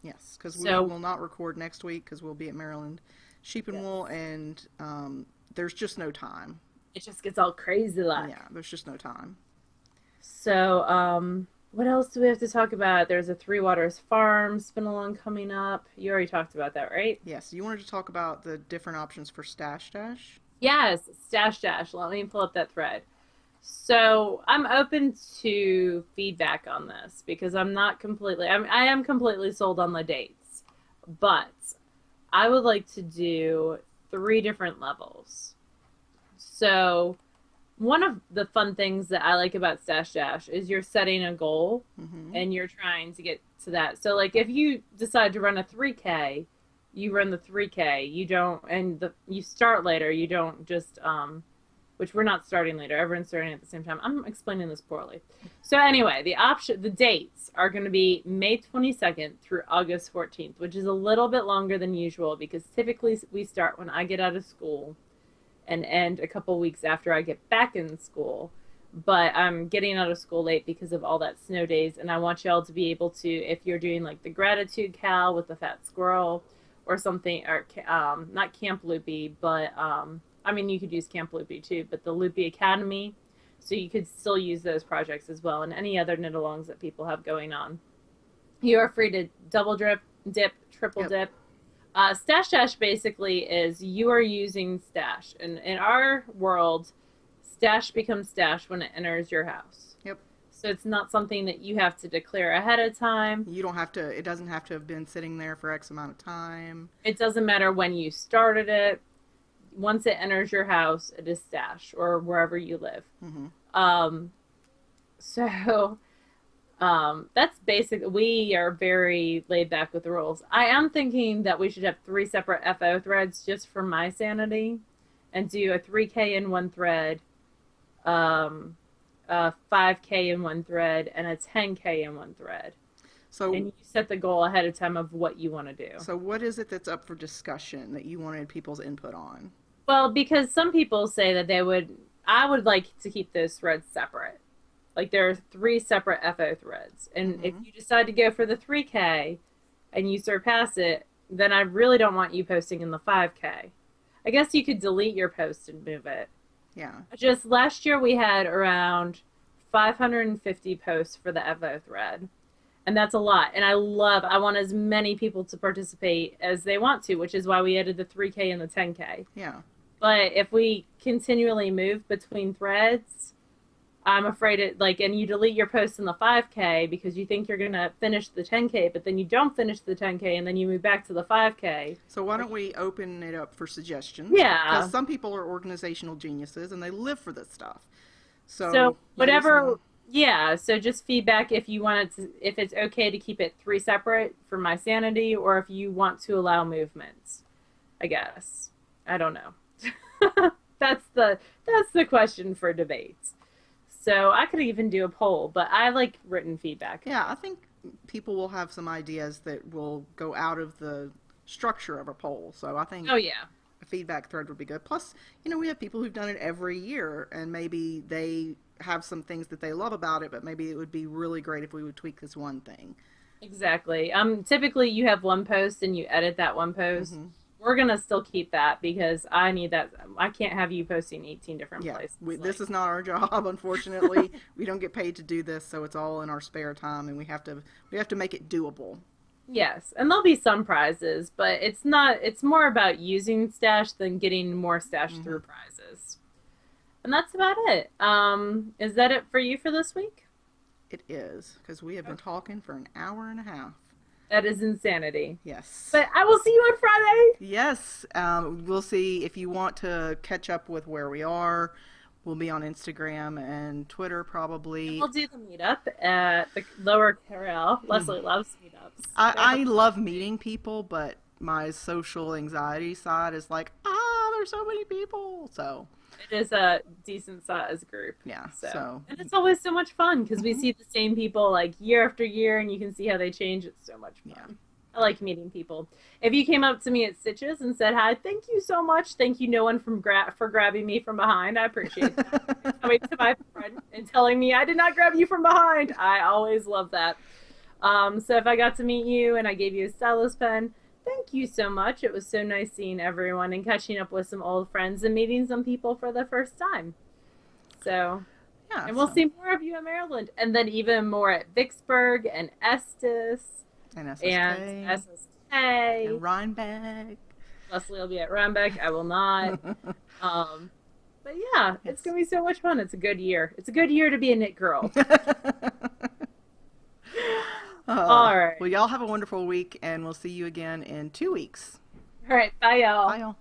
Yes, because we So will not record next week because we'll be at Maryland Sheep and yes, Wool, and there's just no time. it just gets all crazy like. Yeah, there's just no time. So, what else do we have to talk about? There's a Three Waters Farm spin-along coming up. You already talked about that, right? Yes, you wanted to talk about the different options for Stash Dash? Yes, Stash Dash. Let me pull up that thread. So I'm open to feedback on this because I'm not completely, I am completely sold on the dates, but I would like to do 3 different levels. So one of the fun things that I like about Stash Dash is you're setting a goal Mm-hmm. and you're trying to get to that. So like if you decide to run a 3K, you run the 3K. You don't and you start later. You don't just which we're not starting later. Everyone's starting at the same time. I'm explaining this poorly. So anyway, the dates are going to be May 22nd through August 14th, which is a little bit longer than usual because typically we start when I get out of school and end a couple weeks after I get back in school. But I'm getting out of school late because of all that snow days, and I want y'all to be able to, if you're doing like the gratitude cal with the fat squirrel or something, or not Camp Loopy, but I mean you could use Camp Loopy too, but the Loopy Academy, so you could still use those projects as well, and any other knit-alongs that people have going on. You are free to double dip, triple Yep. dip. Stash Dash basically is you are using Stash. And in our world, Stash becomes Stash when it enters your house. Yep. So it's not something that you have to declare ahead of time. You don't have to, it doesn't have to have been sitting there for X amount of time. It doesn't matter when you started it. Once it enters your house, it is Stash or wherever you live. Mm-hmm. Um, so that's basic. We are very laid back with the rules. I am thinking that we should have 3 separate FO threads just for my sanity and do a 3K in one thread, a 5K in one thread, and a 10K in one thread. And So, you set the goal ahead of time of what you want to do. so what is it that's up for discussion that you wanted people's input on? Well, because some people say that I would like to keep those threads separate. Like there are 3 separate FO threads. And if Mm-hmm. you decide to go for the 3K and you surpass it, then I really don't want you posting in the 5K. I guess you could delete your post and move it. Yeah. Just last year we had around 550 posts for the FO thread. And that's a lot. And I want as many people to participate as they want to, which is why we added the 3K and the 10K. Yeah. But if we continually move between threads, I'm afraid and you delete your post in the 5K because you think you're going to finish the 10K, but then you don't finish the 10K and then you move back to the 5K. So why don't we open it up for suggestions? Yeah. Because some people are organizational geniuses and they live for this stuff. So So maybe whatever, yeah. So just feedback if you want if it's okay to keep it 3 separate for my sanity, or if you want to allow movements. I guess I don't know. That's the question for debates. So I could even do a poll, but I like written feedback. Yeah, I think people will have some ideas that will go out of the structure of a poll. So I think Oh yeah. feedback thread would be good. Plus, we have people who've done it every year, and maybe they have some things that they love about it, but maybe it would be really great if we would tweak this one thing. Exactly. Typically you have one post and you edit that one post. Hmm. We're gonna still keep that because I need that. I can't have you posting 18 different Yeah, places. this Like, is not our job, unfortunately. We don't get paid to do this, so it's all in our spare time, and we have to make it doable. yes, and there'll be some prizes, but it's not. It's more about using stash than getting more stash Hmm. through prizes. And that's about it. Is that it for you for this week? It is, because we have been talking for an hour and a half. That is insanity. Yes. But I will see you on Friday. Yes. We'll see if you want to catch up with where we are. We'll be on Instagram and Twitter And probably. we'll do the meetup at the Lower Corral. Leslie loves meetups. I love meeting people, but my social anxiety side is like, there's so many people. So, It is a decent sized group. yeah. So, So, and it's always so much fun because we mhm. see the same people like year after year and you can see how they change. It's so much Yeah. fun. I like meeting people. If you came up to me at Stitches and said hi, thank you so much. Thank you, no one for grabbing me from behind. I appreciate that. Coming to my friend and telling me I did not grab you from behind. I always love that. So if I got to meet you and I gave you a stylus pen, thank you so much. It was so nice seeing everyone and catching up with some old friends and meeting some people for the first time. So, Yeah. and we'll So, see more of you in Maryland and then even more at Vicksburg and Estes and and SSK SSK. and Rhinebeck. Leslie will be at Rhinebeck. I will not. Um, but yeah, it's Yes. gonna be so much fun. It's a good year. It's a good year to be a knit girl. All right. Well, y'all have a wonderful week, and we'll see you again in 2 weeks. All right. Bye, y'all. Bye, y'all.